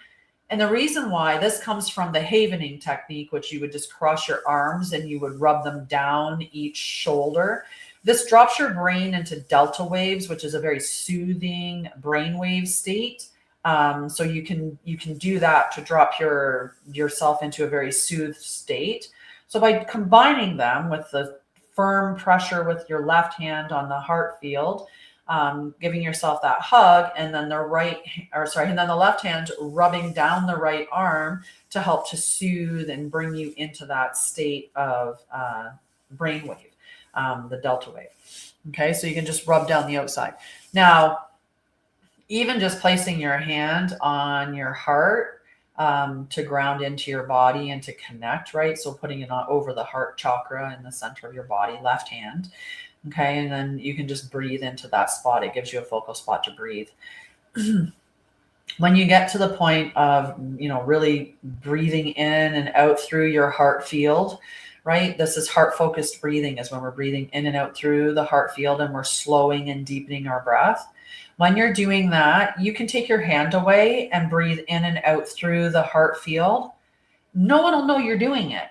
And the reason why this comes from the havening technique, which you would just cross your arms and you would rub them down each shoulder. This drops your brain into delta waves, which is a very soothing brainwave state. So you can do that to drop yourself into a very soothed state. So by combining them with the firm pressure with your left hand on the heart field, giving yourself that hug, and then the left hand rubbing down the right arm to help to soothe and bring you into that state of brainwave, the delta wave. Okay, so you can just rub down the outside. Now, even just placing your hand on your heart to ground into your body and to connect, right? So putting it over the heart chakra in the center of your body, left hand. Okay, and then you can just breathe into that spot. It gives you a focal spot to breathe. When you get to the point of, really breathing in and out through your heart field, right? This is heart-focused breathing, is when we're breathing in and out through the heart field and we're slowing and deepening our breath. When you're doing that, you can take your hand away and breathe in and out through the heart field. No one will know you're doing it,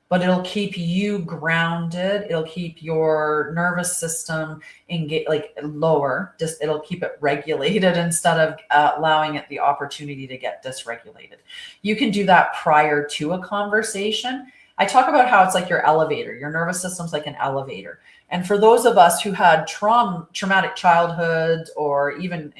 but it'll keep you grounded. It'll keep your nervous system lower. Just it'll keep it regulated instead of allowing it the opportunity to get dysregulated. You can do that prior to a conversation. I talk about how it's like your elevator. Your nervous system's like an elevator. And for those of us who had traumatic childhoods, or even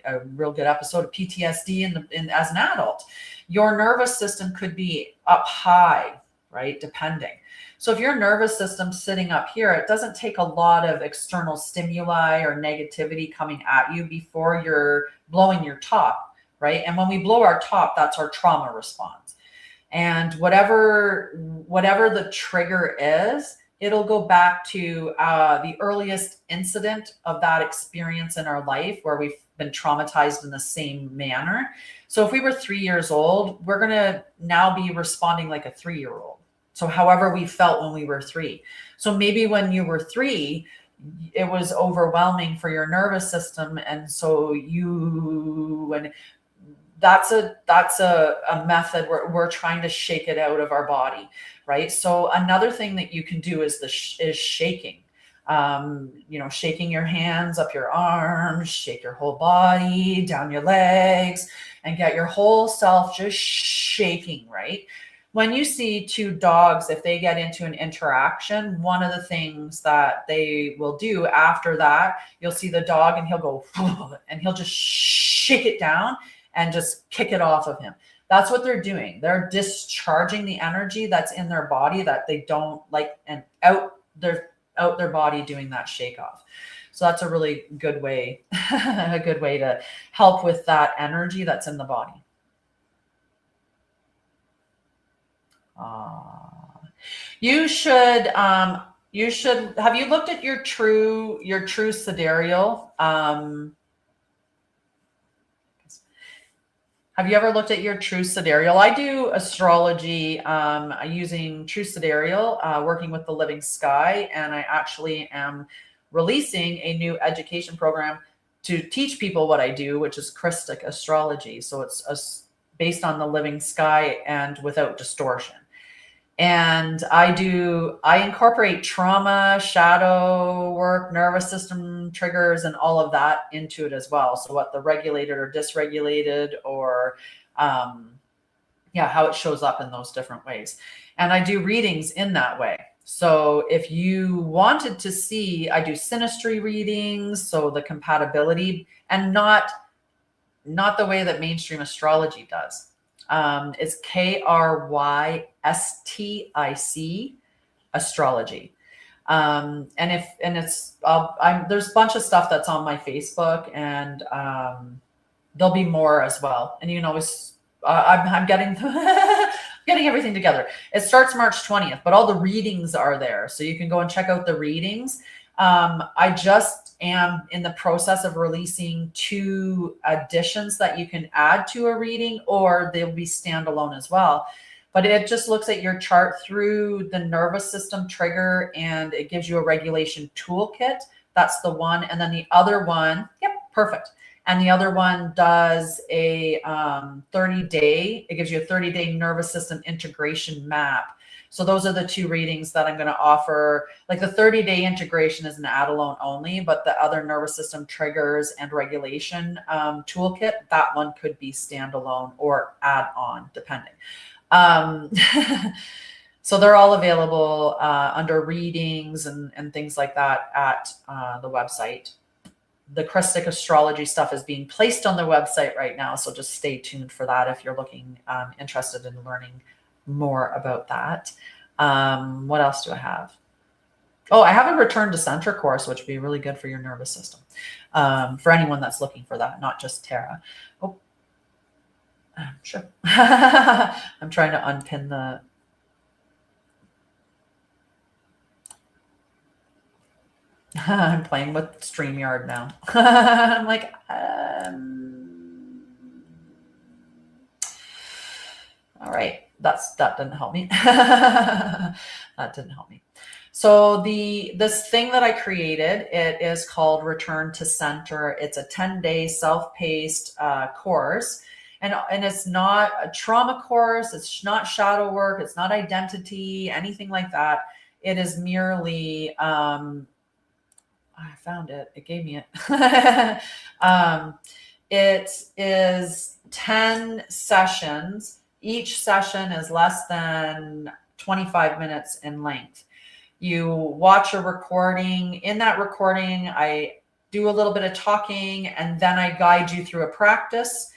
a real good episode of PTSD as an adult, your nervous system could be up high, right? Depending. So if your nervous system's sitting up here, it doesn't take a lot of external stimuli or negativity coming at you before you're blowing your top, right? And when we blow our top, that's our trauma response. And whatever the trigger is, it'll go back to the earliest incident of that experience in our life where we've been traumatized in the same manner. So if we were 3 years old, we're going to now be responding like a 3-year-old. So however we felt when we were 3. So maybe when you were 3, it was overwhelming for your nervous system. And so that's a method where we're trying to shake it out of our body, right? So another thing that you can do is shaking. Shaking your hands up your arms, shake your whole body, down your legs, and get your whole self just shaking, right? When you see two dogs, if they get into an interaction, one of the things that they will do after that, you'll see the dog and he'll go, and he'll just shake it down and just kick it off of him. That's what they're doing. They're discharging the energy that's in their body that they don't like, and out their body doing that shake off. So that's a really good way, a good way to help with that energy that's in the body. You should have you looked at your true sidereal? Have you ever looked at your true sidereal? I do astrology using true sidereal, working with the living sky, and I actually am releasing a new education program to teach people what I do, which is Christic astrology. So it's based on the living sky and without distortion. And I incorporate trauma, shadow work, nervous system triggers, and all of that into it as well. So what the regulated or dysregulated, or how it shows up in those different ways. And I do readings in that way. So if you wanted to see, I do synastry readings, so the compatibility, and not the way that mainstream astrology does. It's KRYSTIC astrology. There's a bunch of stuff that's on my Facebook, and There'll be more as well. And you can always, I'm getting, getting everything together. It starts March 20th, but all the readings are there. So you can go and check out the readings. I just am in the process of releasing 2 additions that you can add to a reading, or they'll be standalone as well. But it just looks at your chart through the nervous system trigger, and it gives you a regulation toolkit. That's the one. And then the other one, yep, perfect. And the other one does a 30-day, it gives you a 30-day nervous system integration map. So those are the 2 readings that I'm going to offer. Like the 30-day integration is an add-alone only, but the other nervous system triggers and regulation toolkit, that one could be standalone or add-on, depending. So they're all available under readings and things like that at the website. The Christic astrology stuff is being placed on the website right now, so just stay tuned for that if you're looking interested in learning more about that. What else do I have? Oh, I have a return to center course, which would be really good for your nervous system, for anyone that's looking for that, not just Tara. Oh, sure. I'm trying to unpin the. I'm playing with StreamYard now. I'm like, all right, that didn't help me. That didn't help me. So this thing that I created, it is called Return to Center. It's a 10-day self-paced course. And it's not a trauma course. It's not shadow work. It's not identity, anything like that. It is merely, I found it. It gave me it. It is 10 sessions. Each session is less than 25 minutes in length. You watch a recording. In that recording, I do a little bit of talking, and then I guide you through a practice.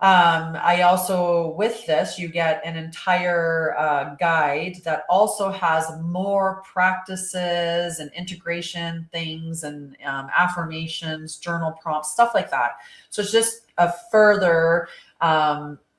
I also, with this, you get an entire guide that also has more practices and integration things and affirmations, journal prompts, stuff like that. So it's just a further,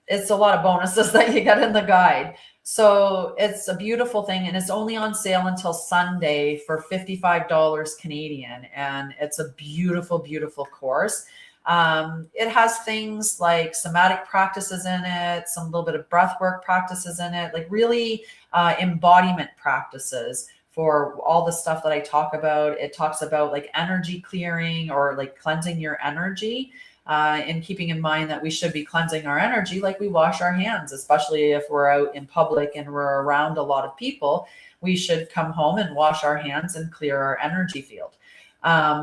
it's a lot of bonuses that you get in the guide. So it's a beautiful thing, and it's only on sale until Sunday for $55 Canadian. And it's a beautiful, beautiful course. It has things like somatic practices in it, some little bit of breath work practices in it, like really embodiment practices for all the stuff that I talk about. It talks about like energy clearing or like cleansing your energy, and keeping in mind that we should be cleansing our energy like we wash our hands, especially if we're out in public and we're around a lot of people. We should come home and wash our hands and clear our energy field.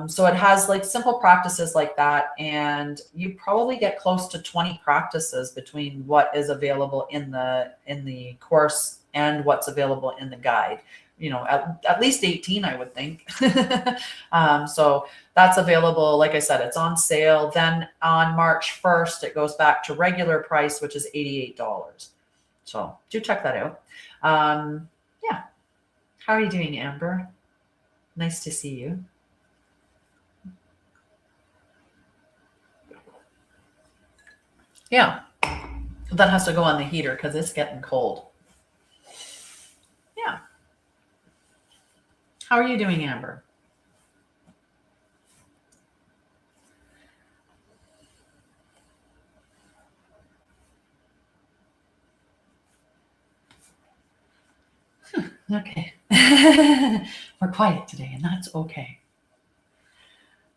So it has like simple practices like that, and you probably get close to 20 practices between what is available in the course and what's available in the guide. You know, at least 18, I would think. So that's available. Like I said, it's on sale. Then on March 1st, it goes back to regular price, which is $88. So do check that out. Yeah. How are you doing, Amber? Nice to see you. Yeah, that has to go on the heater because it's getting cold. Yeah. How are you doing, Amber? Okay. We're quiet today, and that's okay.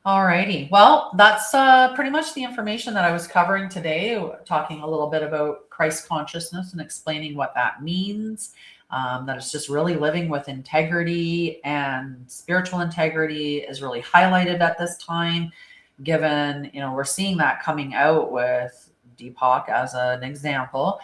All righty. Well, that's pretty much the information that I was covering today, talking a little bit about Christ consciousness and explaining what that means. That it's just really living with integrity, and spiritual integrity is really highlighted at this time, given, you know, we're seeing that coming out with Deepak as an example.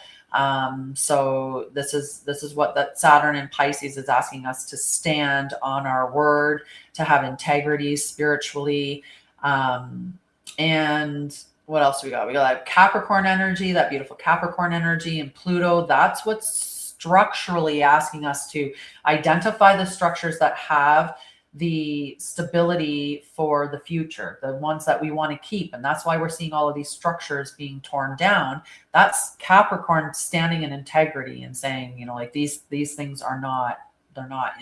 So this is what that Saturn and Pisces is asking us to stand on our word, to have integrity spiritually. And what else do we got? We got that Capricorn energy, that beautiful Capricorn energy, and Pluto. That's what's structurally asking us to identify the structures that have the stability for the future, the ones that we want to keep. And that's why we're seeing all of these structures being torn down. That's Capricorn standing in integrity and saying, you know, like these things are not, they're not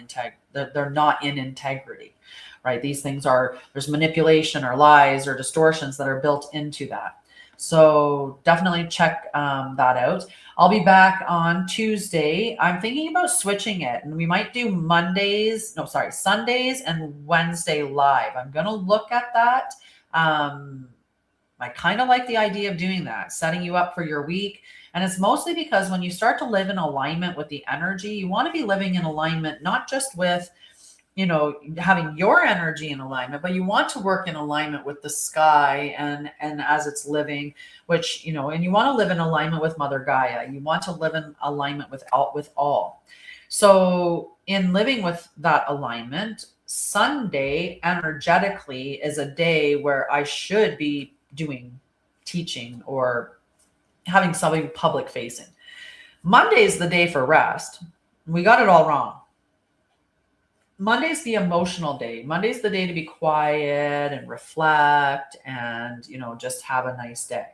in integrity, right? These things are, there's manipulation or lies or distortions that are built into that. So definitely check that out. I'll be back on Tuesday. I'm thinking about switching it, and we might do Sundays and Wednesday live. I'm going to look at that. I kind of like the idea of doing that, setting you up for your week. And it's mostly because when you start to live in alignment with the energy, you want to be living in alignment, not just with, you know, having your energy in alignment, but you want to work in alignment with the sky and as it's living, which, you know, and you want to live in alignment with Mother Gaia. You want to live in alignment with all. So in living with that alignment, Sunday energetically is a day where I should be doing teaching or having something public facing. Monday is the day for rest. We got it all wrong. Monday's the emotional day. Monday's the day to be quiet and reflect and, you know, just have a nice day.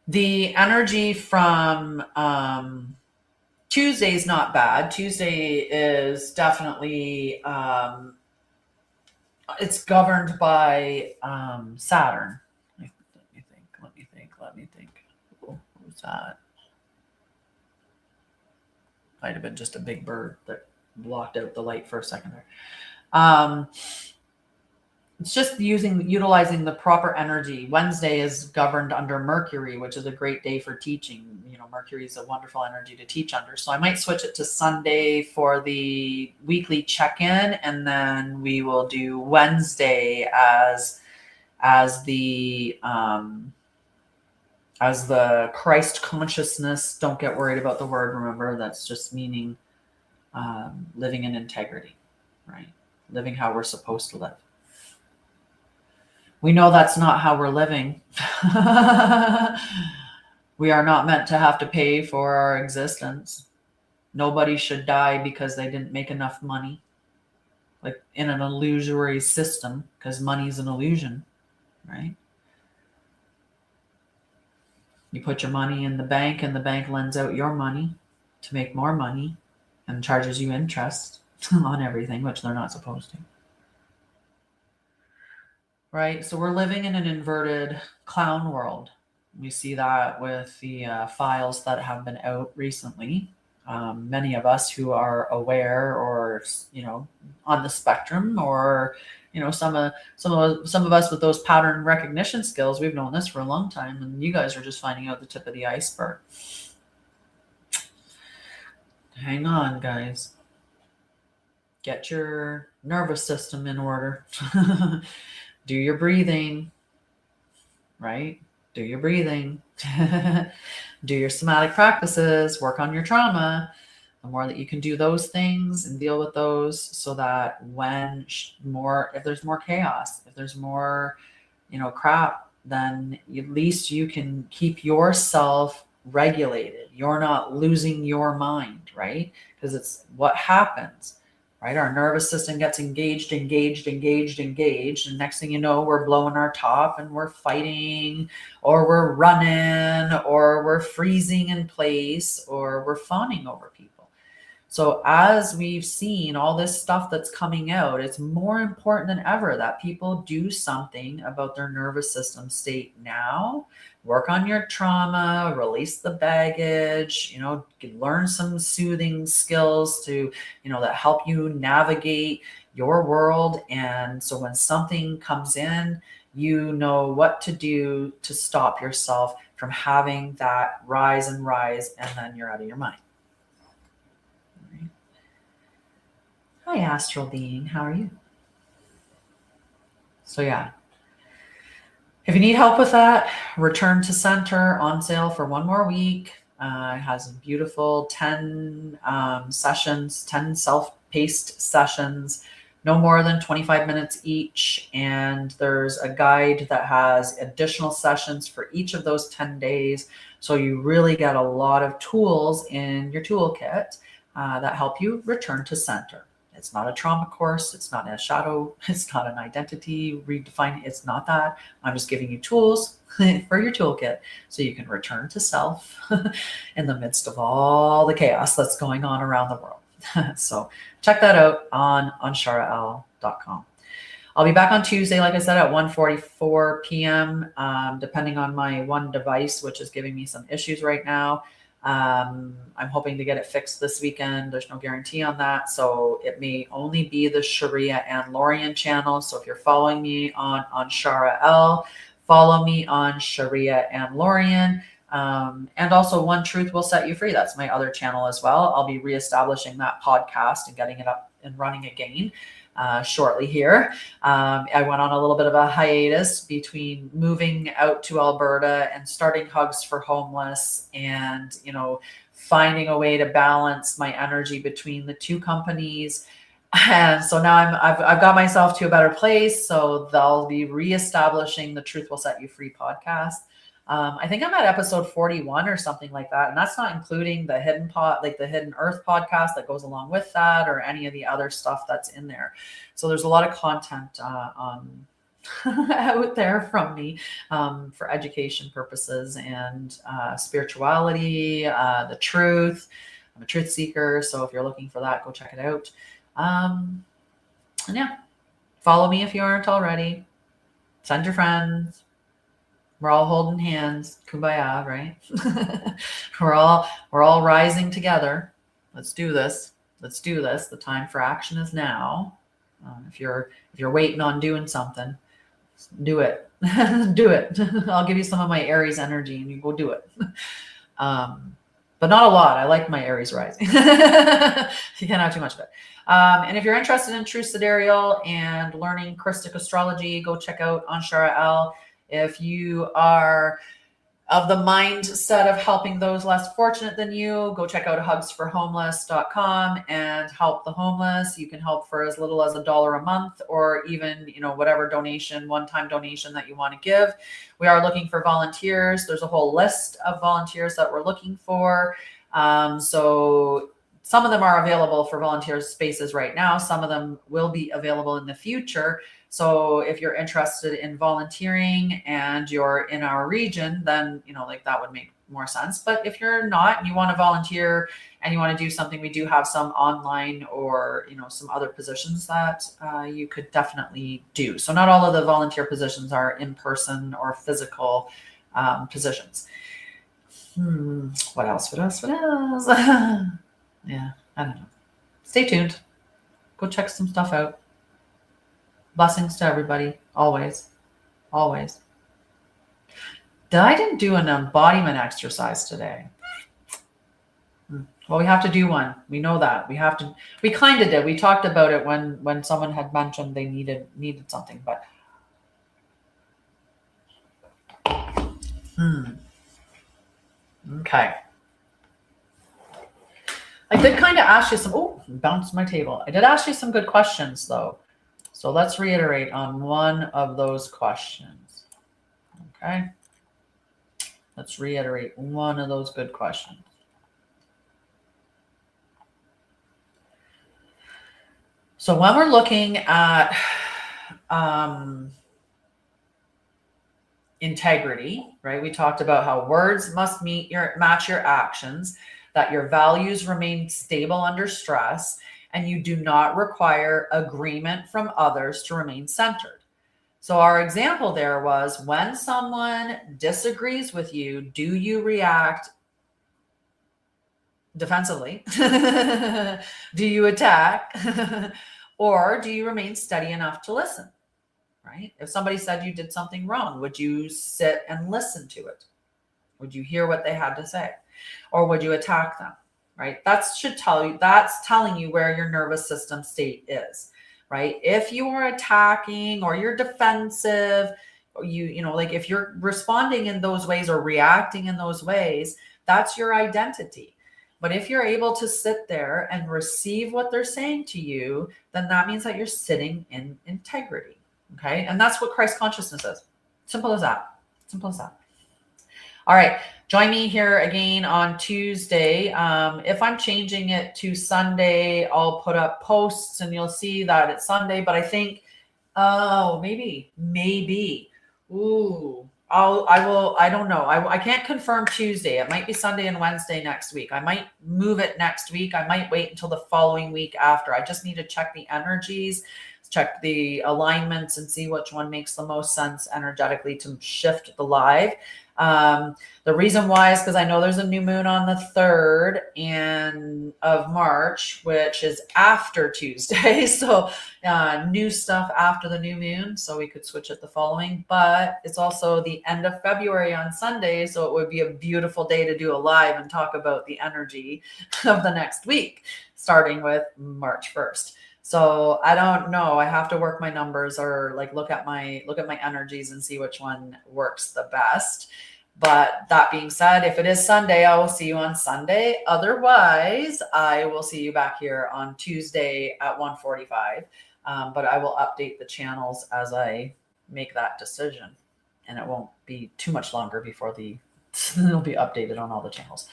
The energy from Tuesday's not bad. Tuesday is definitely, it's governed by Saturn. Let me think. Who's that? Might have been just a big bird that blocked out the light for a second there. It's just utilizing the proper energy. Wednesday is governed under Mercury, which is a great day for teaching. You know, Mercury is a wonderful energy to teach under. So I might switch it to Sunday for the weekly check-in, and then we will do Wednesday as the Christ consciousness. Don't get worried about the word. Remember, that's just meaning living in integrity, right? Living how we're supposed to live. We know that's not how we're living. We are not meant to have to pay for our existence. Nobody should die because they didn't make enough money, like in an illusory system, because money's an illusion, right? You put your money in the bank and the bank lends out your money to make more money and charges you interest on everything, which they're not supposed to. Right? So we're living in an inverted clown world. We see that with the files that have been out recently. Many of us who are aware or, you know, on the spectrum, or, you know, some of us with those pattern recognition skills, we've known this for a long time, and you guys are just finding out the tip of the iceberg. Hang on, guys. Get your nervous system in order. Do your breathing, right? Do your breathing. Do your somatic practices. Work on your trauma. The more that you can do those things and deal with those, so that when if there's more chaos, if there's more, you know, crap, then at least you can keep yourself regulated. You're not losing your mind, right? Because it's what happens. Right? Our nervous system gets engaged. And next thing you know, we're blowing our top and we're fighting, or we're running, or we're freezing in place, or we're fawning over people. So as we've seen all this stuff that's coming out, it's more important than ever that people do something about their nervous system state now. Work on your trauma, release the baggage, you know, learn some soothing skills to, you know, that help you navigate your world. And so when something comes in, you know what to do to stop yourself from having that rise, and then you're out of your mind. Right. Hi, astral being. How are you? So yeah. If you need help with that, Return to Center on sale for one more week. It has a beautiful 10 sessions, 10 self-paced sessions, no more than 25 minutes each. And there's a guide that has additional sessions for each of those 10 days. So you really get a lot of tools in your toolkit that help you return to center. It's not a trauma course. It's not a shadow. It's not an identity redefining. It's not that. I'm just giving you tools for your toolkit so you can return to self in the midst of all the chaos that's going on around the world. So check that out on Sha'Ryah.com. I'll be back on Tuesday, like I said, at 1:44 p.m., depending on my one device, which is giving me some issues right now. I'm hoping to get it fixed this weekend. There's no guarantee on that. So it may only be the Sha'Ryah and Lorian channel. So if you're following me on Sha'Ryah, follow me on Sha'Ryah and Lorian. And also One Truth Will Set You Free. That's my other channel as well. I'll be reestablishing that podcast and getting it up and running again shortly here. I went on a little bit of a hiatus between moving out to Alberta and starting Hugs for Homeless and, finding a way to balance my energy between the two companies. And so now I've got myself to a better place. So they'll be reestablishing the Truth Will Set You Free podcast. I think I'm at episode 41 or something like that. And that's not including the Hidden Earth podcast that goes along with that or any of the other stuff that's in there. So there's a lot of content out there from me for education purposes and spirituality, the truth. I'm a truth seeker. So if you're looking for that, go check it out. And yeah, follow me if you aren't already. Send your friends. We're all holding hands, kumbaya, right? we're all rising together. Let's do this. Let's do this. The time for action is now. If you're waiting on doing something, do it. Do it. I'll give you some of my Aries energy, and you go do it. But not a lot. I like my Aries rising. You can't have too much of it. And if you're interested in True Sidereal and learning Christic astrology, go check out on Sha'Ryah. If you are of the mindset of helping those less fortunate than you, go check out hugsforhomeless.com and help the homeless. You can help for as little as $1 a month, or even, whatever one-time donation that you want to give. We are looking for volunteers. There's a whole list of volunteers that we're looking for. So some of them are available for volunteer spaces right now. Some of them will be available in the future. So if you're interested in volunteering and you're in our region, then, that would make more sense. But if you're not and you want to volunteer and you want to do something, we do have some online or, some other positions that you could definitely do. So not all of the volunteer positions are in person or physical positions. What else? Yeah, I don't know. Stay tuned. Go check some stuff out. Blessings to everybody. Always. Always. I didn't do an embodiment exercise today. Well, we have to do one. We know that. We kind of did. We talked about it when someone had mentioned they needed something, but okay. I did kind of ask you bounced my table. I did ask you some good questions though. So let's reiterate on one of those questions. Okay. Let's reiterate one of those good questions. So when we're looking at integrity, right? We talked about how words must match your actions, that your values remain stable under stress, and you do not require agreement from others to remain centered. So our example there was, when someone disagrees with you, do you react defensively? Do you attack? Or do you remain steady enough to listen? Right? If somebody said you did something wrong, would you sit and listen to it? Would you hear what they had to say? Or would you attack them? Right? That's telling you where your nervous system state is, right? If you are attacking or you're defensive, or if you're responding in those ways or reacting in those ways, that's your identity. But if you're able to sit there and receive what they're saying to you, then that means that you're sitting in integrity. Okay. And that's what Christ consciousness is. Simple as that. Simple as that. All right. Join me here again on Tuesday. If I'm changing it to Sunday, I'll put up posts and you'll see that it's Sunday, but I think, oh, maybe. Ooh, I don't know. I can't confirm Tuesday. It might be Sunday and Wednesday next week. I might move it next week. I might wait until the following week after. I just need to check the energies, check the alignments and see which one makes the most sense energetically to shift the live. The reason why is because I know there's a new moon on the 3rd of March, which is after Tuesday. So new stuff after the new moon. So we could switch it the following, but it's also the end of February on Sunday. So it would be a beautiful day to do a live and talk about the energy of the next week, starting with March 1st. So I don't know. I have to work my numbers or like look at my energies and see which one works the best. But that being said, if it is Sunday, I will see you on Sunday. Otherwise, I will see you back here on Tuesday at 1:45. But I will update the channels as I make that decision. And it won't be too much longer before it'll be updated on all the channels.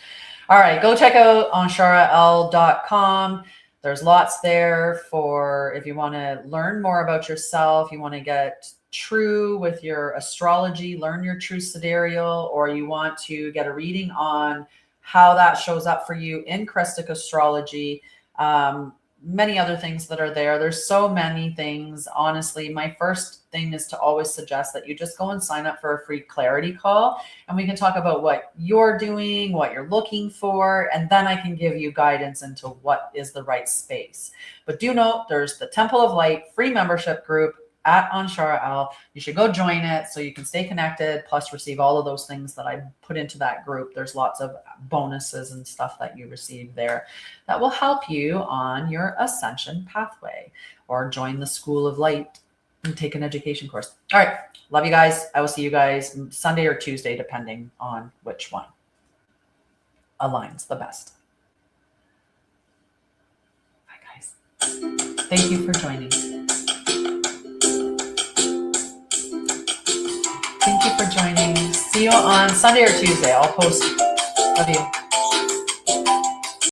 All right, go check out on Sha'Ryah.com. There's lots there for if you want to learn more about yourself, you want to get true with your astrology, learn your true sidereal, or you want to get a reading on how that shows up for you in Christic astrology. Many other things that are there. There's so many things. Honestly, my first thing is to always suggest that you just go and sign up for a free clarity call and we can talk about what you're doing, what you're looking for, and then I can give you guidance into what is the right space. But do note there's the Temple of Light free membership group at on Sha'Ryah. You should go join it so you can stay connected, plus receive all of those things that I put into that group. There's lots of bonuses and stuff that you receive there that will help you on your ascension pathway, or join the School of Light and take an education course. All right. Love you guys. I will see you guys Sunday or Tuesday, depending on which one aligns the best. Bye, guys. Thank you for joining. Thank you for joining. See you on Sunday or Tuesday. I'll post. Love you.